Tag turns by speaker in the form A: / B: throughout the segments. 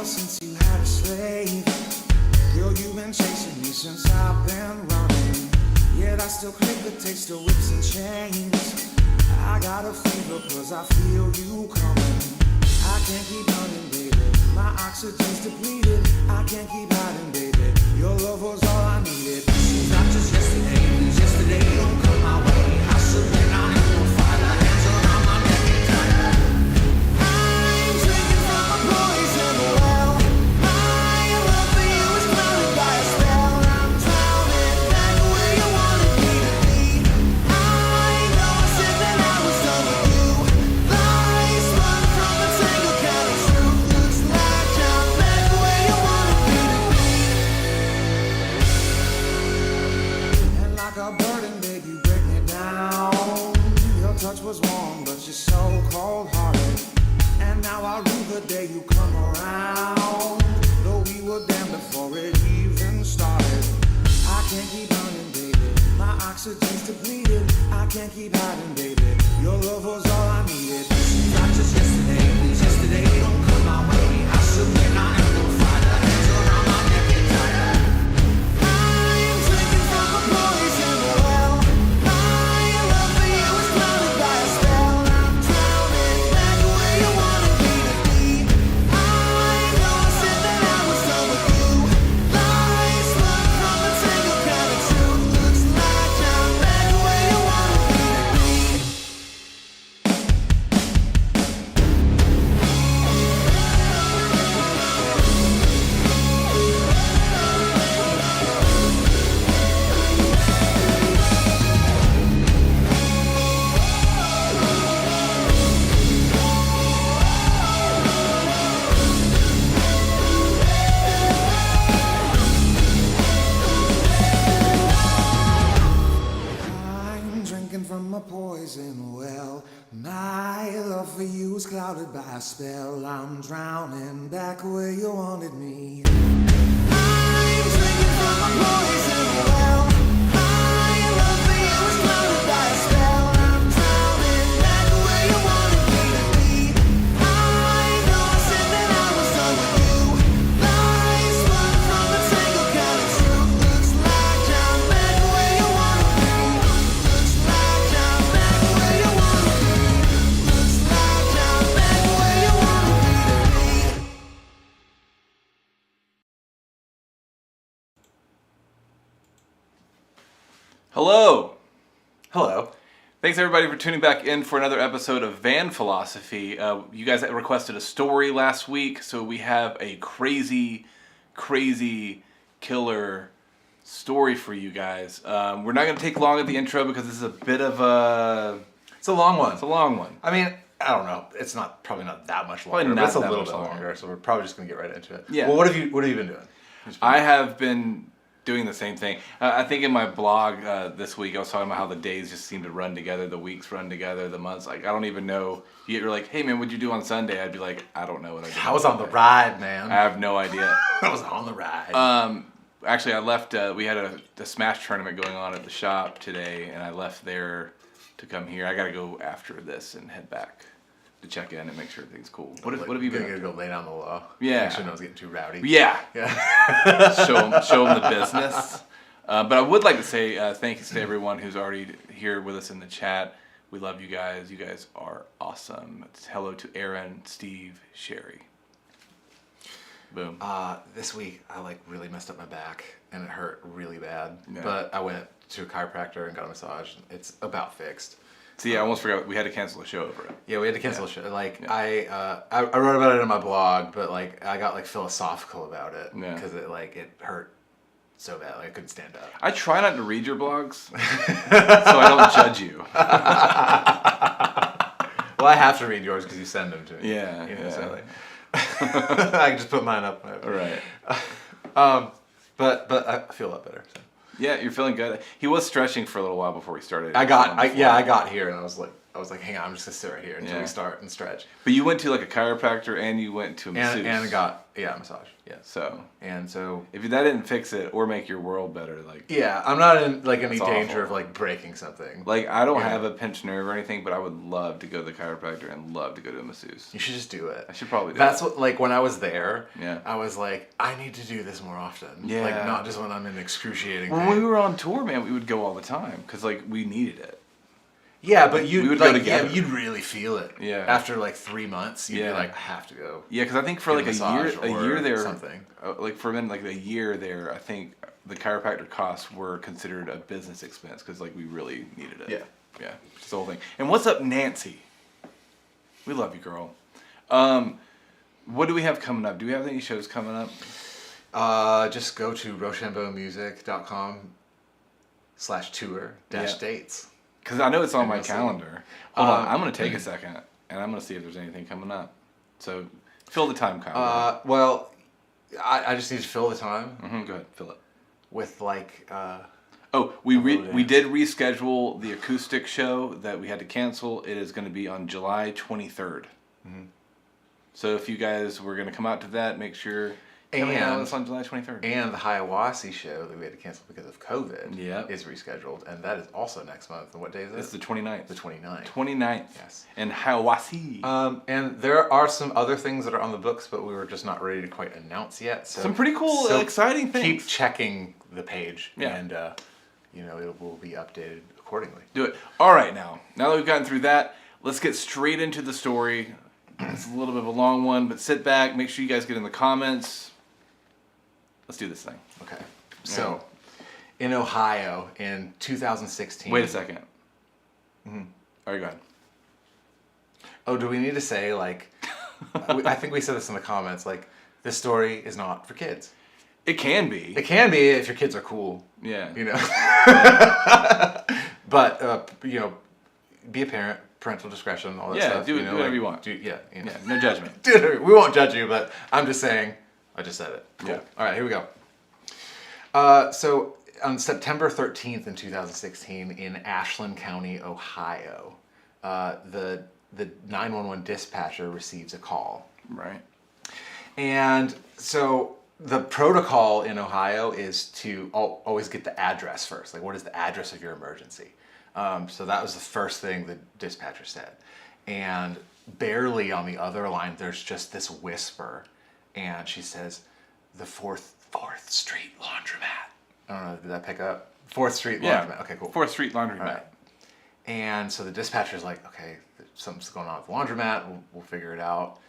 A: ever since you had a slave. Girl, you've been chasing me since I've been running. Yet I still crave the taste of whips and chains. I got a fever cause I feel you coming. I can't keep running, baby. My oxygen's depleted. I can't keep hiding, baby. Your love was all I needed. Seems like just yesterday, please yesterday don't come my way. I surrender, I am on fire. Hands around my neck and tired. I'm drinking from a poison well. My love for you is clouded by a spell. I'm drowning back where you wanted me to be. I know I said that I was done with you. Lies run from a tangled kind of truth. Looks like I'm back where you wanted me to be. And like a burden, babe, you break me down. Your touch was warm, but you're so cold-hearted. And now I rue the day you come around. Though we were damned before it even started. I can't keep running, baby. My oxygen's depleted. I can't keep hiding, baby. Your love was all I needed. Not just yesterday, please yesterday don't come my way. I submit, I am on fire. Hands around my neck and tired. I'm drinking from a poison well. My love for you is clouded by a spell. I'm drowning back where you wanted me to be. I know I said that I was done with you. Lies run from a tangled kind of truth. Looks like I'm back where you wanted me to be. I'm drinking from a poison well. My love for you is clouded by a spell. I'm drowning back where you wanted me. I'm drinking from a poison well. My love for you is clouded by a spell. I'm drowning back where you wanted me to be. I know I said that I was done with you. Lies run from a tangled kind of truth. Looks like I'm back where you wanted me. Looks like I'm back where you wanted me. Looks like I'm back where you wanted me to be.
B: Hello.
C: Hello.
B: Thanks everybody for tuning back in for another episode of Van Philosophy. You guys requested a story last week, so we have a crazy killer story for you guys. We're not going to take long at the intro because this is a bit of a...
C: It's a long one.
B: It's a long one.
C: I mean, I don't know. It's probably not that much longer.
B: Probably
C: but
B: not
C: it's a
B: that
C: little
B: much
C: bit
B: longer.
C: longer, so we're probably just gonna get right into it.
B: Yeah.
C: Well, what have you been doing?
B: I have been doing the same thing. I think in my blog this week I was talking about how the days just seem to run together, the weeks run together, the months. Like I don't even know. You're like, hey man, what'd you do on Sunday? I'd be like, I don't know what I did.
C: I was on the ride, man.
B: I have no idea.
C: I was on the ride.
B: Actually, I left. We had a Smash tournament going on at the shop today, and I left there to come here. I got to go after this and head back to check in and make sure everything's cool. What have you been?
C: Gonna go lay down the law.
B: Yeah.
C: Make sure no one's getting too rowdy.
B: Yeah.
C: Yeah.
B: show them the business. But I would like to say thanks to everyone who's already here with us in the chat. We love you guys. You guys are awesome. Hello to Aaron, Steve, Sherry. Boom.
C: This week I really messed up my back and it hurt really bad.
B: Yeah.
C: But I went to a chiropractor and got a massage. It's about fixed.
B: See, I almost forgot we had to cancel the show over it.
C: Yeah, we had to cancel the show. I wrote about it in my blog, but I got philosophical about it because it hurt so bad. I couldn't stand up.
B: I try not to read your blogs, so I don't judge you.
C: Well, I have to read yours because you send them to me.
B: Yeah,
C: You know,
B: yeah.
C: so, I can just put mine up.
B: All right.
C: But I feel a lot better. So.
B: Yeah, you're feeling good. He was stretching for a little while before we started.
C: I got here and I was like I was like, hang on, I'm just gonna sit right here until we start and stretch.
B: But you went to like a chiropractor and you went to a masseuse.
C: And got a massage. Yeah.
B: So if that didn't fix it or make your world better, like
C: I'm not in like any danger
B: awful.
C: of like breaking something.
B: Like I don't have a pinched nerve or anything, but I would love to go to the chiropractor and love to go to a masseuse.
C: You should just do it.
B: I should probably do
C: That's what, like, when I was there,
B: Yeah.
C: I was like, I need to do this more often.
B: Yeah.
C: Like, not just when I'm in excruciating
B: When
C: pain.
B: we were on tour, man, we would go all the time because like we needed it.
C: Yeah, but you'd,
B: we would
C: like,
B: go together.
C: you'd really feel it.
B: Yeah.
C: After like 3 months, you'd be
B: Yeah.
C: like, I have to go.
B: Yeah, because I think for
C: Get
B: like
C: a
B: a year
C: massage or
B: there,
C: something.
B: Like for men, like a year there, I think the chiropractor costs were considered a business expense because like we really needed it. Yeah, it's the whole thing. And what's up, Nancy? We love you, girl. What do we have coming up? Do we have any shows coming up?
C: Just go to rochambeauxmusic.com/tour-dates.
B: Because I know it's on my
C: you'll see.
B: calendar. Hold on, I'm going to take a second and I'm going to see if there's anything coming up. So fill the time, Kyle.
C: Well, I just need to fill the time
B: Go ahead, fill it.
C: with like.
B: We
C: dance.
B: did reschedule the acoustic show that we had to cancel. It is going to be on July 23rd. So if you guys were going to come out to that, make sure it's on July 23rd.
C: And the Hiawassee show that we had to cancel because of COVID
B: Yep.
C: is rescheduled, and that is also next month. And what day is it?
B: It's the 29th.
C: The 29th.
B: 29th.
C: Yes.
B: And Hiawassee.
C: And there are some other things that are on the books, but we were just not ready to quite announce yet. So
B: Some pretty cool, exciting things.
C: Keep checking the page,
B: Yeah.
C: and it will be updated accordingly.
B: Do it. All right, now that we've gotten through that, let's get straight into the story. It's a little bit of a long one, but sit back. Make sure you guys get in the comments. Let's do this thing.
C: Okay. So, in Ohio in 2016.
B: Wait a second. All right, go ahead.
C: Oh, do we need to say, like, I think we said this in the comments, like, this story is not for kids.
B: It can be.
C: It can be if your kids are cool.
B: Yeah.
C: You know. But, be a parent, parental discretion, all that stuff.
B: Do whatever you want.
C: Yeah,
B: No judgment.
C: We won't judge you, but I'm just saying, I just said it. Cool.
B: Yeah.
C: All right, here we go. So on September 13th in 2016 in Ashland County, Ohio, the 911 dispatcher receives a call.
B: Right.
C: And so the protocol in Ohio is to always get the address first. Like, what is the address of your emergency? So that was the first thing the dispatcher said. And barely on the other line, there's just this whisper. And she says, the 4th Street Laundromat. I don't know, did that pick up? 4th Street Laundromat. Okay, cool.
B: 4th Street Laundromat.
C: All right. And so the dispatcher's like, okay, something's going on with the laundromat. We'll figure it out.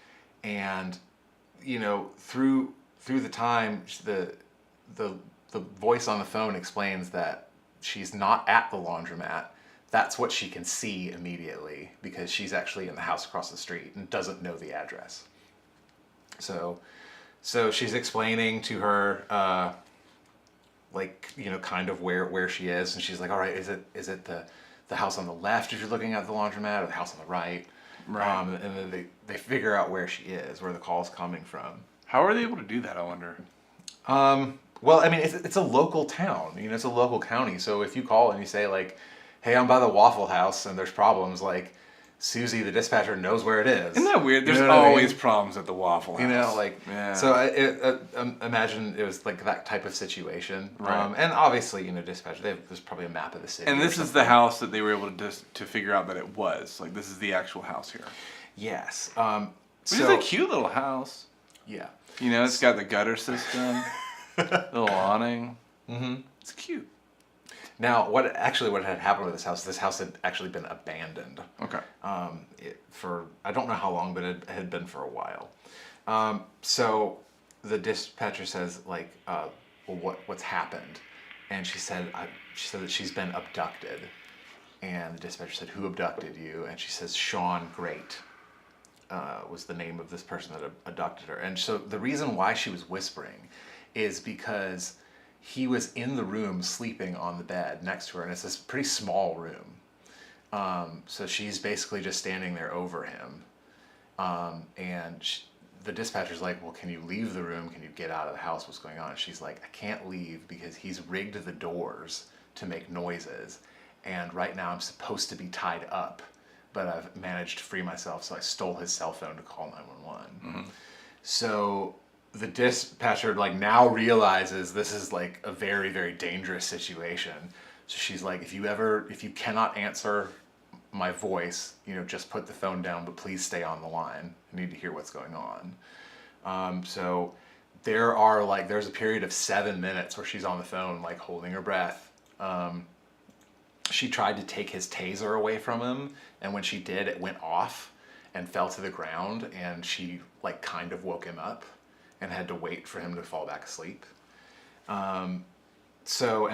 C: And, through the time, the voice on the phone explains that she's not at the laundromat. That's what she can see immediately because she's actually in the house across the street and doesn't know the address. So she's explaining to her, kind of where she is, and she's like, all right, is it the house on the left if you're looking at the laundromat, or the house on the right?
B: Right.
C: And then they figure out where she is, where the call's coming from.
B: How are they able to do that, I wonder?
C: Well, I mean, it's a local town, it's a local county. So if you call and you say like, hey, I'm by the Waffle House and there's problems, like Susie, the dispatcher, knows where it is.
B: Isn't that weird? There's
C: You know what I
B: always
C: mean?
B: problems at the Waffle House. Yeah.
C: So I imagine it was like that type of situation.
B: Right.
C: And obviously, dispatcher, there's probably a map of the city.
B: And this is the house that they were able to figure out that it was. Like, this is the actual house here.
C: Yes.
B: Which is a cute little house.
C: Yeah.
B: It's got the gutter system, little awning.
C: Mm-hmm.
B: It's cute.
C: Now, what had happened with this house had actually been abandoned.
B: Okay.
C: For I don't know how long, but it had been for a while. So the dispatcher says, like, well, what's happened? And she said that she's been abducted. And the dispatcher said, who abducted you? And she says, Sean Great was the name of this person that abducted her. And so the reason why she was whispering is because he was in the room sleeping on the bed next to her, and it's this pretty small room. So she's basically just standing there over him. And the dispatcher's like, well, can you leave the room? Can you get out of the house? What's going on? And she's like, I can't leave because he's rigged the doors to make noises. And right now I'm supposed to be tied up, but I've managed to free myself, so I stole his cell phone to call 911. So the dispatcher like now realizes this is like a very, very dangerous situation. So she's like, if you cannot answer my voice, just put the phone down, but please stay on the line. I need to hear what's going on. So there's a period of 7 minutes where she's on the phone, like holding her breath. She tried to take his taser away from him, and when she did, it went off and fell to the ground, and she like kind of woke him up and had to wait for him to fall back asleep. And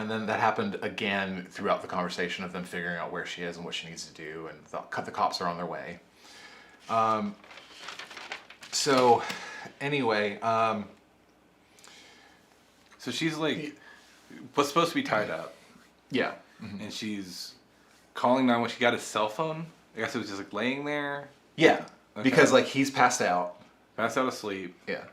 C: then that happened again throughout the conversation of them figuring out where she is and what she needs to do, and the cops are on their way.
B: So she's like, was supposed to be tied up,
C: Yeah.
B: and she's calling 911. She got his cell phone. I guess it was just like laying there,
C: Yeah.
B: Okay.
C: Because like he's passed out.
B: passed out asleep.
C: Yeah.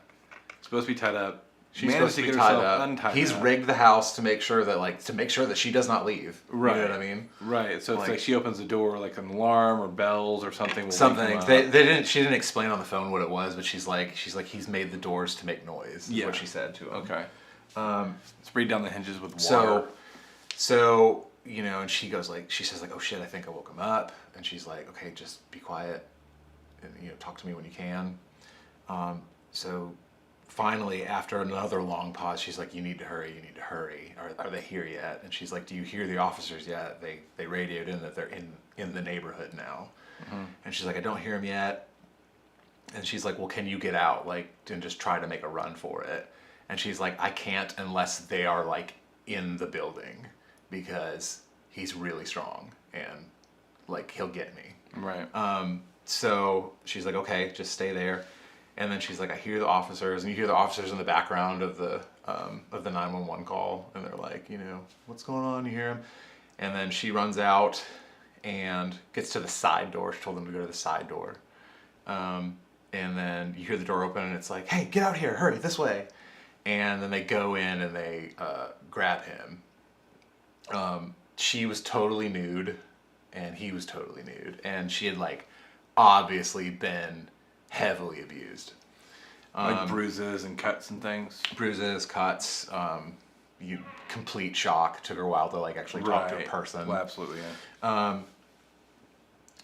B: Supposed to be tied up.
C: She's
B: Managed
C: supposed to be
B: get
C: tied
B: herself
C: up.
B: untied
C: He's
B: up.
C: rigged the house to make sure that she does not leave.
B: Right.
C: You know what I mean?
B: Right. So it's
C: Like-
B: like she opens the door, like an alarm or bells or something. Will wake
C: Something.
B: him up.
C: She didn't explain on the phone what it was, but she's like he's made the doors to make noise. Is
B: Yeah.
C: what she said to him.
B: Okay. Sprayed down the hinges with water.
C: So and she says like, oh shit, I think I woke him up, and she's like, okay, just be quiet, and talk to me when you can. So finally, after another long pause, she's like, you need to hurry. Are they here yet? And she's like, do you hear the officers yet? They radioed in that they're in the neighborhood now. And she's like, I don't hear them yet. And she's like, well, can you get out, like, and just try to make a run for it? And she's like, I can't unless they are like in the building, because he's really strong and like he'll get me.
B: Right.
C: So she's like, okay, just stay there. And then she's like, I hear the officers, and you hear the officers in the background of the 911 call, and they're like, what's going on? You hear them? And then she runs out and gets to the side door. She told them to go to the side door. And then you hear the door open, and it's like, hey, get out here, hurry, this way. And then they go in and they grab him. She was totally nude, and he was totally nude, and she had like obviously been heavily abused.
B: Like bruises and cuts and things.
C: Bruises, cuts, complete shock. Took her a while to like actually talk to a person.
B: Well, absolutely, yeah.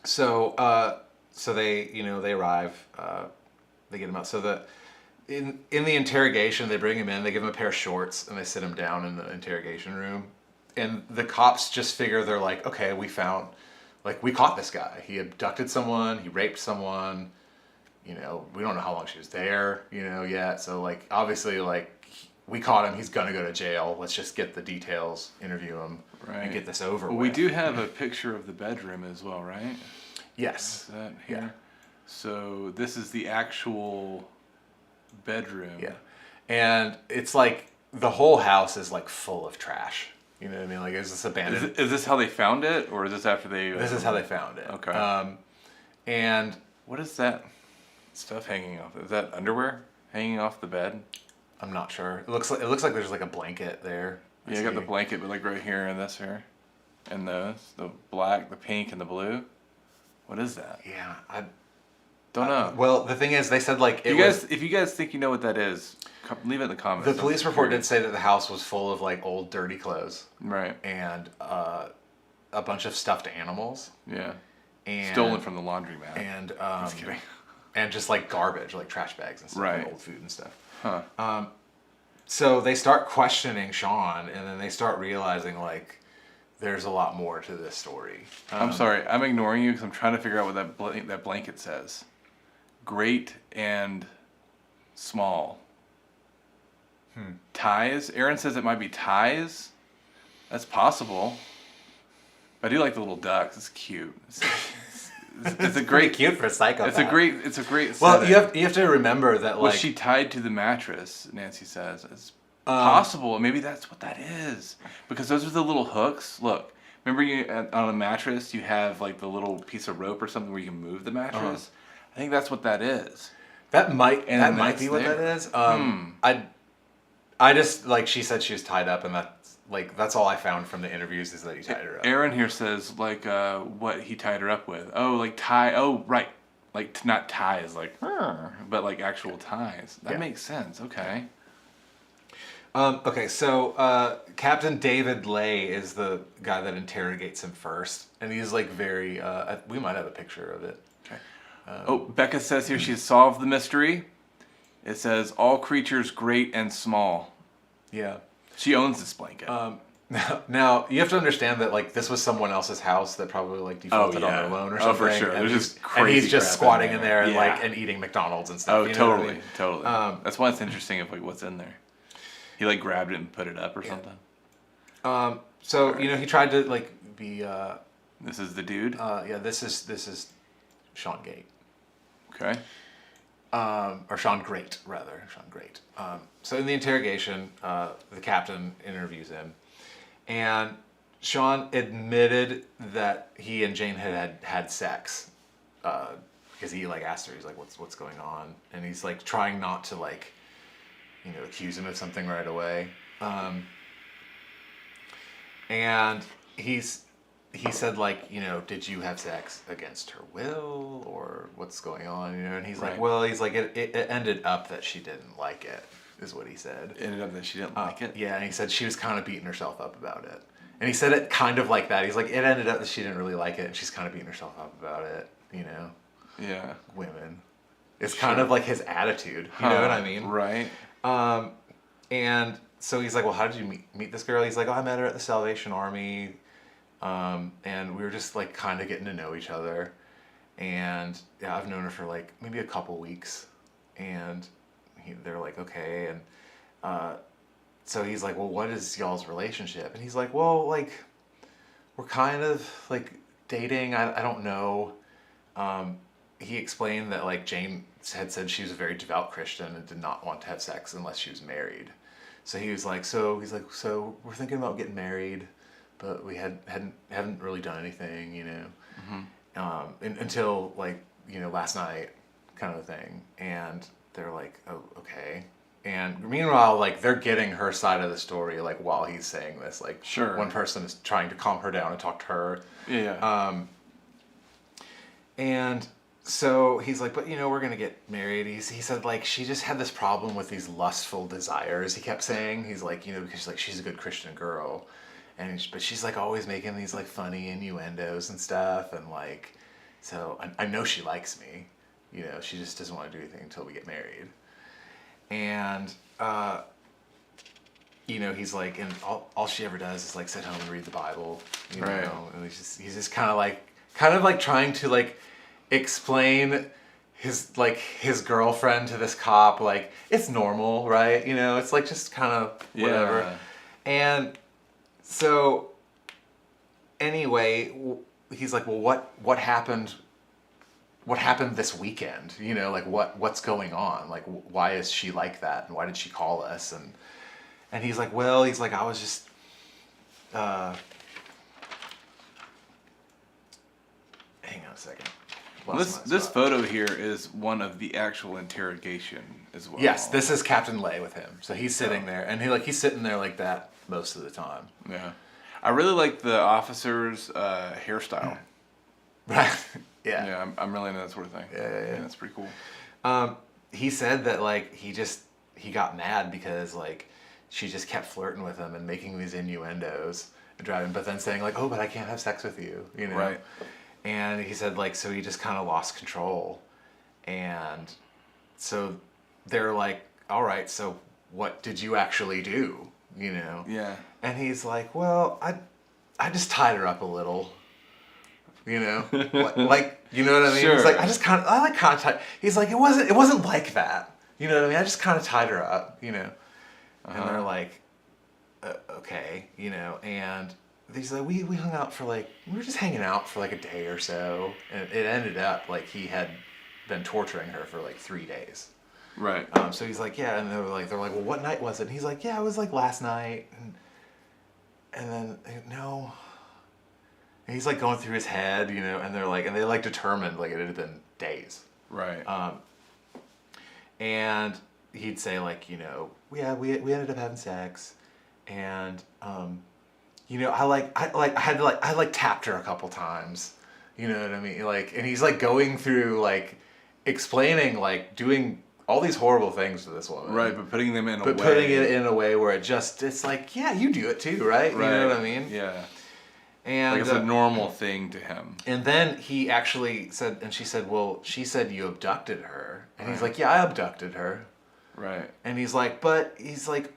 C: So they they arrive, they get him out. So in the interrogation, they bring him in, they give him a pair of shorts, and they sit him down in the interrogation room. And the cops just figure, they're like, okay, we caught this guy. He abducted someone, he raped someone. We don't know how long she was there, yet. So like, obviously, like, we caught him. He's gonna go to jail. Let's just get the details, interview him, and get this over with.
B: We do have a picture of the bedroom as well, right?
C: Yes.
B: Is that here?
C: Yeah.
B: So this is the actual bedroom.
C: Yeah. And it's like the whole house is like full of trash. You know what I mean? Like, is this abandoned?
B: Is this how they found it, or is this after they?
C: This is how they found it.
B: Okay.
C: And
B: what is that stuff hanging off? Is that underwear hanging off the bed?
C: I'm not sure. It looks like there's like a blanket there.
B: Yeah, I got the blanket, but like right here and this here, and the black, the pink, and the blue. What is that?
C: Yeah, I
B: don't know.
C: Well, the thing is, they said like
B: if you guys think you know what that is, leave it in the comments.
C: The police report did say that the house was full of like old, dirty clothes.
B: Right.
C: And a bunch of stuffed animals.
B: Yeah.
C: And
B: stolen from the laundromat.
C: And
B: just kidding.
C: And just like garbage, like trash bags and stuff,
B: right.
C: and old food and stuff.
B: Huh.
C: So they start questioning Sean, and then they start realizing like there's a lot more to this story.
B: I'm sorry, I'm ignoring you because I'm trying to figure out what that blanket says. Great and small. Ties. Aaron says it might be ties. That's possible. But I do like the little ducks. It's cute. It's a great
C: cute for a psychopath.
B: It's a great.
C: Well,
B: setting.
C: you have to remember that like
B: was she tied to the mattress? Nancy says it's possible. Maybe that's what that is, because those are the little hooks. Look, remember on a mattress you have like the little piece of rope or something where you can move the mattress. I think that's what that is.
C: That might be what
B: there.
C: that is. I just like she said she was tied up, and like that's all I found from the interviews is that he tied her up.
B: Aaron here says like what he tied her up with. Oh, like tie. Oh, right. Like not ties, like, but like actual ties. That makes sense. Okay.
C: Okay, so Captain David Lay is the guy that interrogates him first, and he's like very. We might have a picture of it.
B: Okay. Becca says here she's solved the mystery. It says all creatures great and small.
C: Yeah.
B: She owns this blanket.
C: Now you have to understand that like this was someone else's house that probably like defaulted on their loan or something.
B: Oh, for sure.
C: And
B: There's just
C: and
B: crazy
C: he's just
B: crap
C: squatting in there and
B: Yeah.
C: like and eating McDonald's and stuff.
B: Oh,
C: you know
B: totally,
C: what I mean?
B: totally. That's why it's interesting if like what's in there. He like grabbed it and put it up or something.
C: So you know he tried to like be.
B: This is the dude.
C: Yeah, this is Sean Gate.
B: Okay.
C: Or Sean Great rather, Sean Great. So in the interrogation, the captain interviews him, and Sean admitted that he and Jane had sex, because he like asked her, he's like, what's going on, and he's like trying not to like, you know, accuse him of something right away, and he said like, you know, did you have sex against her will or what's going on, you know, and he's like, well, he's like it ended up that she didn't like it, is what he said.
B: It ended up that she didn't like it.
C: Yeah, and he said she was kind of beating herself up about it. And he said it kind of like that. He's like, it ended up that she didn't really like it, and she's kind of beating herself up about it, you know?
B: Yeah.
C: Women. It's kind of like his attitude, you know what I mean?
B: Right.
C: And so he's like, well, how did you meet this girl? He's like, oh, I met her at the Salvation Army, and we were just like kind of getting to know each other. And yeah, I've known her for like maybe a couple weeks. And they're like, okay. And so he's like, well, what is y'all's relationship? And he's like, well, like, we're kind of like dating. I don't know. He explained that like Jane had said she was a very devout Christian and did not want to have sex unless she was married. So he was like, so we're thinking about getting married, but we haven't really done anything, you know, until like, you know, last night kind of thing. And they're like, oh, okay. And meanwhile, like, they're getting her side of the story, like, while he's saying this. Like,
B: sure,
C: one person is trying to calm her down and talk to her.
B: Yeah.
C: And so he's like, but, you know, we're going to get married. He said, like, she just had this problem with these lustful desires, he kept saying. He's like, you know, because, like, she's a good Christian girl. But she's, like, always making these, like, funny innuendos and stuff. And, like, so I know she likes me. You know, she just doesn't want to do anything until we get married. And, you know, he's like, and all she ever does is like sit home and read the Bible, you know, and he's just kind of like trying to like explain his girlfriend to this cop, like, it's normal, right? You know, it's like just kind of whatever.
B: Yeah.
C: And so anyway, he's like, well, what happened this weekend? You know, like what's going on? Like, why is she like that? And why did she call us? And he's like, well, I was just, hang on a second.
B: This photo here is one of the actual interrogation as well.
C: Yes, this is Captain Lay with him. So he's sitting there, and he's sitting there like that most of the time.
B: Yeah. I really like the officer's hairstyle.
C: Right. Yeah.
B: Yeah, I'm really into that sort of thing.
C: Yeah.
B: That's pretty cool.
C: He said that like he got mad because like she just kept flirting with him and making these innuendos and driving, but then saying like, oh, but I can't have sex with you, you know?
B: Right.
C: And he said like, so he just kind of lost control. And so they're like, all right, so what did you actually do? You know?
B: Yeah.
C: And he's like, well, I just tied her up a little. You know, like, you know what I mean?
B: Sure.
C: He's like, I like kind of tied. He's like, it wasn't like that. You know what I mean? I just kind of tied her up, you know. And they're like, okay, you know. And he's like, we hung out for like, we were just hanging out for like a day or so. And it ended up like he had been torturing her for like 3 days.
B: Right.
C: So he's like, yeah. And they're like, well, what night was it? And he's like, yeah, it was like last night. And then, no. And he's like going through his head, you know, and they like determined like it had been days.
B: Right.
C: And he'd say like, you know, yeah, we ended up having sex, and I tapped her a couple times, you know what I mean? Like, and he's like going through like explaining like doing all these horrible things to this woman,
B: Right, but putting them in a way.
C: but putting it in a way where it's like, yeah, you do it too, right? You know what I mean?
B: Yeah.
C: And
B: like it's a normal thing to him.
C: And then he actually said, and she said, well, she said you abducted her. And he's like, yeah, I abducted her.
B: Right.
C: And he's like,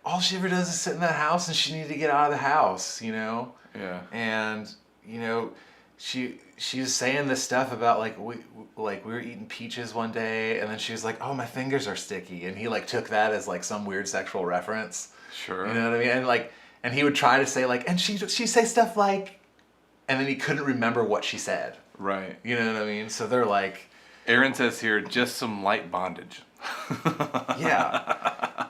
C: all she ever does is sit in that house and she needed to get out of the house, you know?
B: Yeah.
C: And, you know, she was saying this stuff about like we were eating peaches one day and then she was like, oh, my fingers are sticky. And he like took that as like some weird sexual reference.
B: Sure.
C: You know what I mean? And he would try to say like, and she'd say stuff like, and then he couldn't remember what she said.
B: Right.
C: You know what I mean? So they're like...
B: Aaron says here, just some light bondage.
C: Yeah.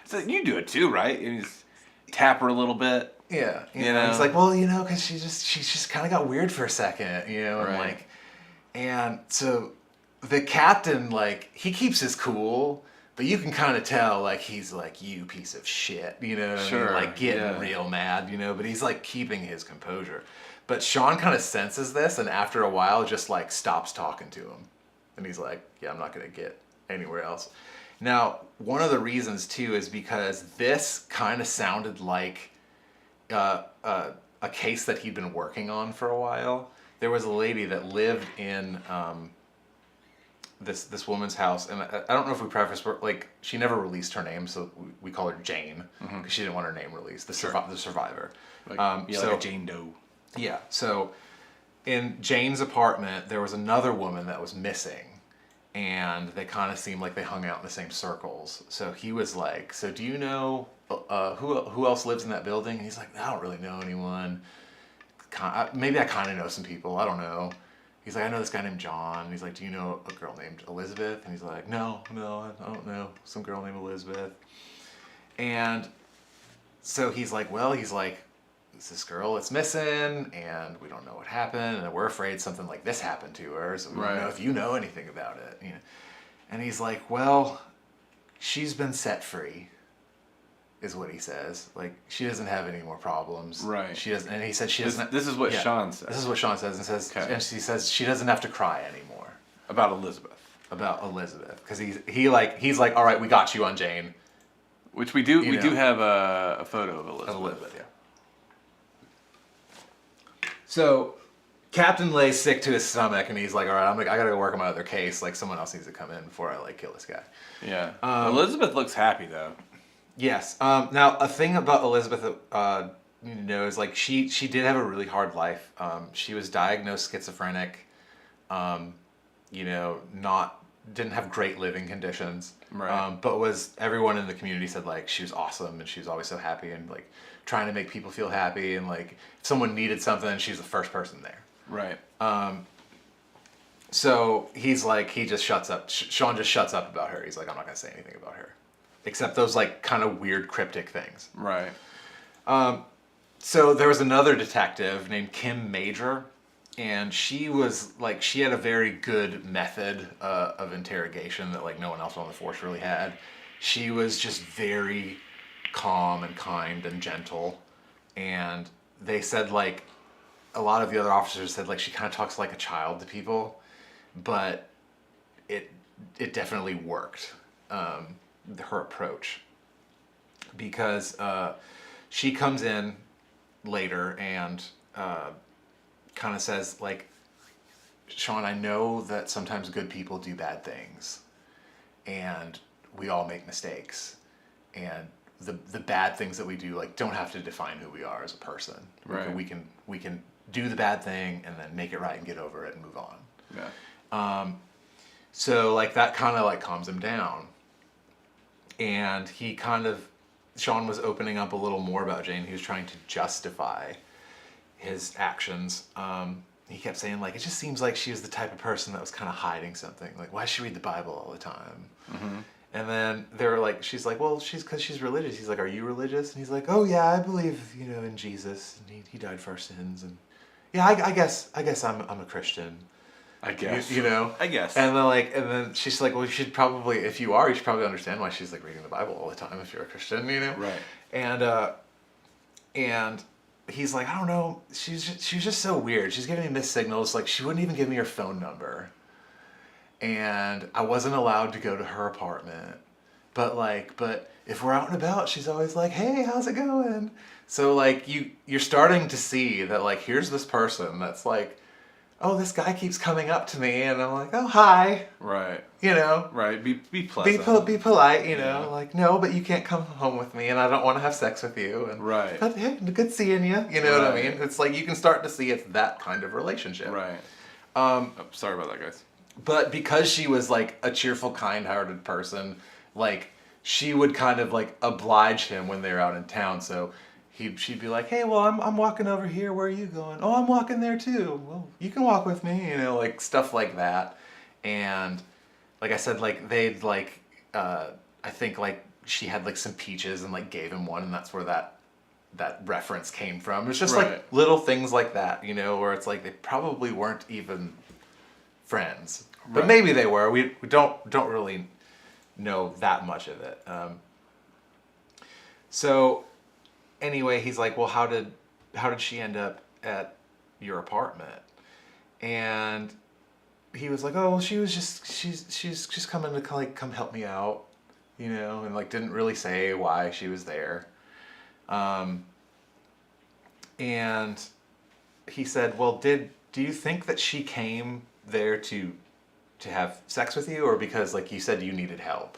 B: So you do it too, right? You just tap her a little bit.
C: Yeah.
B: You know?
C: He's like, well, you know, because she's just kind of got weird for a second, you know? And
B: right.
C: and so the captain, like, he keeps his cool... But you can kind of tell, like, he's like, you piece of shit, you know what I mean? Like, getting real mad, you know? But he's, like, keeping his composure. But Sean kind of senses this, and after a while, just, like, stops talking to him. And he's like, yeah, I'm not going to get anywhere else. Now, one of the reasons, too, is because this kind of sounded like a case that he'd been working on for a while. There was a lady that lived in... this woman's house, and I don't know if we prefaced, but like she never released her name, so we call her Jane because she didn't want her name released. The survivor,
B: like,
C: so,
B: like a Jane Doe.
C: Yeah. So in Jane's apartment, there was another woman that was missing, and they kind of seemed like they hung out in the same circles. So he was like, "So do you know who else lives in that building?" And he's like, "I don't really know anyone. Maybe I kind of know some people. I don't know." He's like, I know this guy named John. He's like, do you know a girl named Elizabeth? And he's like, no, I don't know. Some girl named Elizabeth. And so he's like, this girl that's missing, and we don't know what happened, and we're afraid something like this happened to her, so we don't know if you know anything about it. You know? And he's like, well, she's been set free, is what he says. Like, she doesn't have any more problems.
B: Right.
C: She doesn't, and he said she doesn't.
B: This is what Sean says.
C: This is what Sean says, and she says she doesn't have to cry anymore.
B: About Elizabeth.
C: Because he's like, all right, we got you on Jane.
B: Which we do. We do have a photo of Elizabeth.
C: Yeah. So, Captain lays sick to his stomach, and he's like, all right, I gotta go work on my other case. Like, someone else needs to come in before I like kill this guy.
B: Yeah. Elizabeth looks happy though.
C: Yes. Now, a thing about Elizabeth that you need to know is like she did have a really hard life. She was diagnosed schizophrenic. You know, didn't have great living conditions.
B: Right.
C: But everyone in the community said like she was awesome and she was always so happy and like trying to make people feel happy, and like if someone needed something, she's the first person there.
B: Right.
C: So he's like, he just shuts up. Sean just shuts up about her. He's like, I'm not gonna say anything about her. Except those like kind of weird cryptic things.
B: Right.
C: So there was another detective named Kim Major, and she had a very good method of interrogation that like no one else on the force really had. She was just very calm and kind and gentle, and they said like a lot of the other officers said like she kind of talks like a child to people, but it definitely worked. Her approach, because she comes in later and kind of says like, Sean, I know that sometimes good people do bad things, and we all make mistakes, and the bad things that we do like don't have to define who we are as a person.
B: Right.
C: We can do the bad thing and then make it right and get over it and move on.
B: Yeah.
C: So like that kind of like calms him down. And Sean was opening up a little more about Jane. He was trying to justify his actions. He kept saying like, it just seems like she was the type of person that was kind of hiding something. Like, why does she read the Bible all the time?
B: Mm-hmm.
C: And then she's like, well, because she's religious. He's like, are you religious? And he's like, oh yeah, I believe, in Jesus. And he died for our sins. And yeah, I guess I'm a Christian.
B: I guess.
C: You know?
B: I guess.
C: And then she's like, well, you should probably, if you are, you should probably understand why she's like reading the Bible all the time if you're a Christian, you know?
B: Right.
C: And he's like, I don't know, she's just so weird. She's giving me mixed signals. Like, she wouldn't even give me her phone number. And I wasn't allowed to go to her apartment. But if we're out and about, she's always like, hey, how's it going? So, like, you're starting to see that, like, here's this person that's like, oh, this guy keeps coming up to me, and I'm like, oh, hi.
B: Right.
C: You know?
B: Right. Be pleasant.
C: Be polite, you know?
B: Yeah.
C: Like, no, but you can't come home with me, and I don't want to have sex with you. And,
B: Right.
C: But, hey, good seeing you. You know what I
B: Right.
C: mean? It's like, you can start to see it's that kind of relationship.
B: Right. Sorry about that, guys.
C: But because she was, like, a cheerful, kind-hearted person, like, she would kind of, like, oblige him when they were out in town, so she'd be like, hey, well, I'm walking over here. Where are you going? Oh, I'm walking there too. Well, you can walk with me, you know, like stuff like that. And like I said, like they'd like, I think like she had like some peaches and like gave him one, and that's where that reference came from. It's just
B: Right.
C: like little things like that, you know, where it's like they probably weren't even friends, but
B: Right.
C: maybe they were. We don't really know that much of it. So anyway, he's like, well, how did she end up at your apartment? And he was like, oh, she's just coming to like come help me out, you know, and like didn't really say why she was there. And he said, well, do you think that she came there to have sex with you, or because like you said you needed help?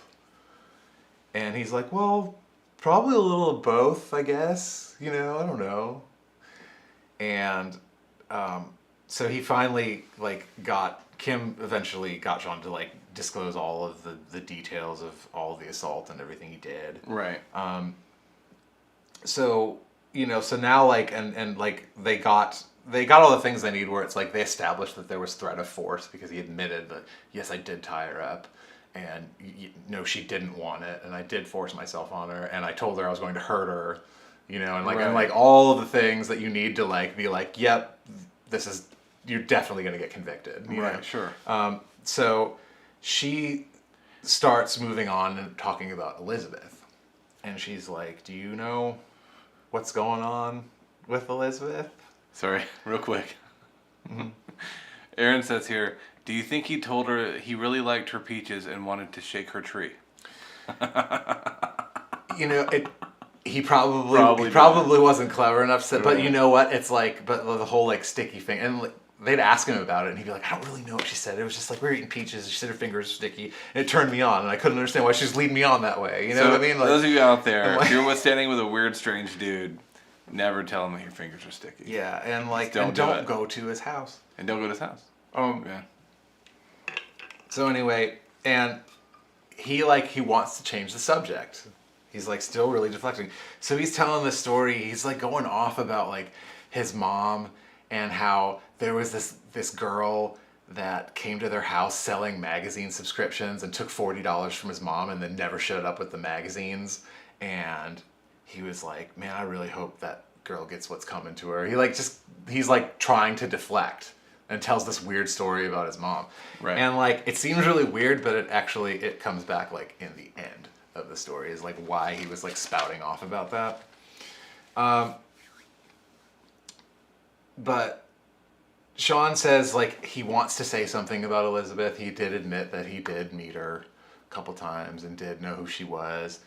C: And he's like, well, probably a little of both, I guess. You know, I don't know. And so he finally like Kim eventually got Sean to like disclose all of the details of all of the assault and everything he did.
B: Right.
C: So, you know, so now like and like they got all the things they need, where it's like they established that there was threat of force because he admitted that, yes, I did tie her up. And no, she didn't want it, and I did force myself on her, and I told her I was going to hurt her, you know, and like
B: Right.
C: and like all of the things that you need to like be like, yep, you're definitely going to get convicted. You
B: Right.
C: know?
B: Sure.
C: So she starts moving on and talking about Elizabeth, and she's like, do you know what's going on with Elizabeth?
B: Sorry. Real quick. Aaron says here, do you think he told her he really liked her peaches and wanted to shake her tree?
C: You know, he probably wasn't clever enough to, but you know what? It's like, but the whole like sticky thing, and like, they'd ask him about it, and he'd be like, I don't really know what she said. It was just like, we were eating peaches, she said her fingers were sticky, and it turned me on, and I couldn't understand why she was leading me on that way. You know what I mean? Like,
B: those of you out there,
C: like-
B: if you're standing with a weird, strange dude, never tell him that your fingers are sticky.
C: yeah, and like,
B: Just don't do it.
C: go to his house.
B: And don't go to his house. Yeah.
C: So anyway, and he wants to change the subject. He's like still really deflecting. So he's telling this story. He's like going off about like his mom and how there was this girl that came to their house selling magazine subscriptions and took $40 from his mom and then never showed up with the magazines. And he was like, man, I really hope that girl gets what's coming to her. He's like trying to deflect and tells this weird story about his mom.
B: Right.
C: And like it seems really weird, but it comes back like in the end of the story is like why he was like spouting off about that. But Sean says like he wants to say something about Elizabeth. He did admit that he did meet her a couple times and did know who she was.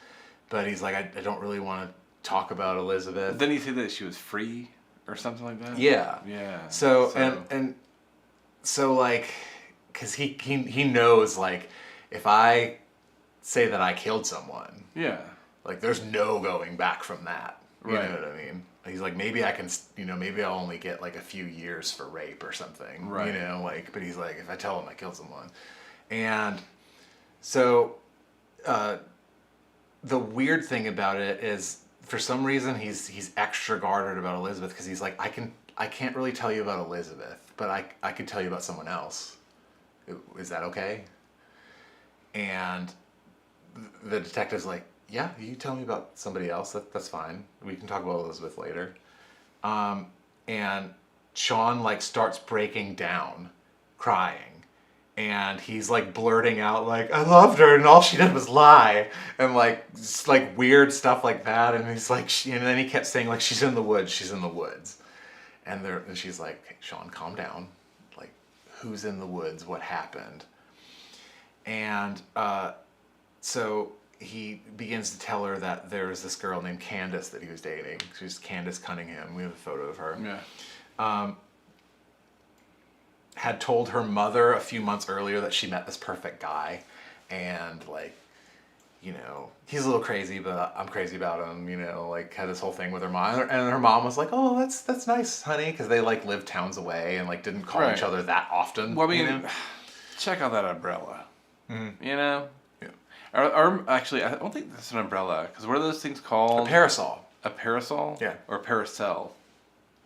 C: But he's like, I don't really want to talk about Elizabeth.
B: Didn't he say that she was free or something like that?
C: Yeah.
B: Yeah.
C: So. And so like, cause he knows like, if I say that I killed someone,
B: Yeah.
C: like there's no going back from that. You
B: Right.
C: know what I mean? He's like, maybe I can, you know, maybe I'll only get like a few years for rape or something.
B: Right.
C: You know, like, but he's like, if I tell him I killed someone. And so, the weird thing about it is, for some reason, he's extra guarded about Elizabeth because he's like, I can't really tell you about Elizabeth, but I could tell you about someone else. Is that okay? And the detective's like, yeah, you tell me about somebody else. That's fine. We can talk about Elizabeth later. And Sean like starts breaking down, crying, and he's like blurting out like, I loved her and all she did was lie, and like just like weird stuff like that, and he's like, and then he kept saying like, she's in the woods, and she's like, hey, Sean, calm down, like, who's in the woods, what happened? And so he begins to tell her that there was this girl named Candace that he was dating. She's Candace Cunningham. We have a photo of her.
B: Yeah.
C: Had told her mother a few months earlier that she met this perfect guy, and like, you know, he's a little crazy, but I'm crazy about him. You know, like had this whole thing with her mom, and her mom was like, "Oh, that's nice, honey," because they like lived towns away and like didn't call each other that often.
B: Well, I mean,
C: you know?
B: check out that umbrella.
C: Mm-hmm.
B: You know.
C: Yeah.
B: Or actually, I don't think that's an umbrella, because what are those things called?
C: A parasol.
B: A parasol?
C: Yeah.
B: Or parasol?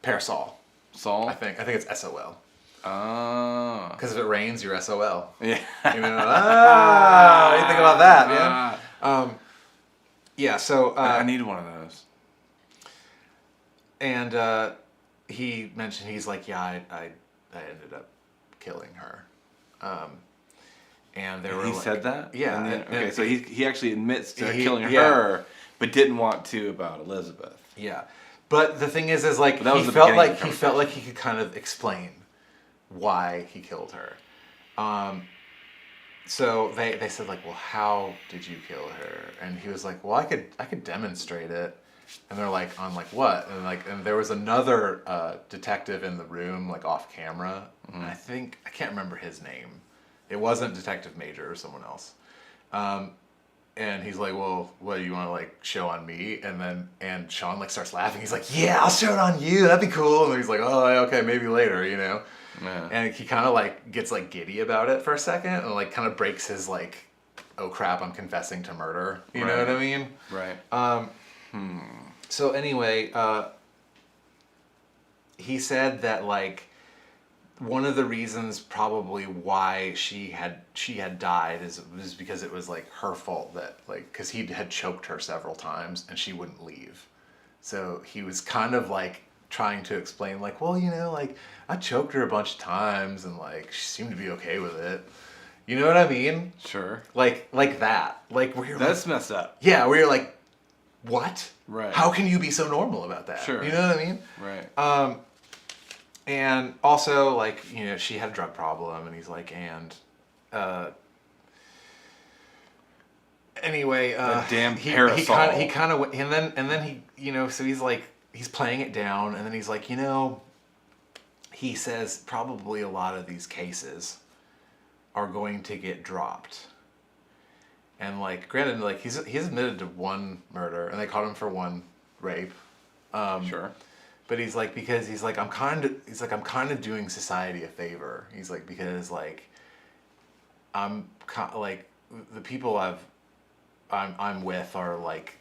C: Parasol.
B: Sol?
C: I think it's SOL.
B: Oh.
C: Because if it rains, you're SOL.
B: Yeah.
C: You know, what do you think about that, man? Yeah, so...
B: I need one of those.
C: And he mentioned, he's like, yeah, I ended up killing her. And they were
B: He
C: like,
B: said that?
C: Yeah.
B: And then,
C: and
B: okay, so he actually admits to
C: He-
B: killing
C: yeah.
B: her, but didn't want to about Elizabeth.
C: Yeah. But the thing is like,
B: that was
C: he
B: the
C: felt
B: beginning
C: like
B: of the
C: he felt like he could kind of explain why he killed her. So they said like, well, how did you kill her? And he was like, well, I could demonstrate it. And they're like, on like what? And there was another detective in the room, like off camera.
B: Mm-hmm.
C: And I can't remember his name. It wasn't Detective Major or someone else. And he's like, well, what do you want to like show on me? And Sean like starts laughing. He's like, yeah, I'll show it on you. That'd be cool. And he's like, oh, okay, maybe later, you know?
B: Yeah.
C: And he kind of like gets like giddy about it for a second and like kind of breaks his like, oh crap, I'm confessing to murder. You know what I mean?
B: Right.
C: So anyway, he said that like one of the reasons probably why she had died was because it was like her fault, that like because he had choked her several times and she wouldn't leave. So he was kind of like trying to explain like, well, you know, like I choked her a bunch of times and like she seemed to be okay with it. You know what I mean?
B: Sure.
C: Like that. Like where you're
B: That's messed up.
C: yeah, where you're like, what?
B: Right.
C: How can you be so normal about that?
B: Sure.
C: You know what I mean?
B: Right.
C: And also, like, you know, she had a drug problem, and he's like, anyway,
B: A damn
C: he
B: parasol.
C: kind of, and then he, you know, so he's like, he's playing it down, and then he's like, you know, he says probably a lot of these cases are going to get dropped. And like, granted, like he's admitted to one murder, and they caught him for one rape.
B: Sure.
C: But he's like, because he's like, I'm kind of doing society a favor. He's like, because like, like the people I'm with are like,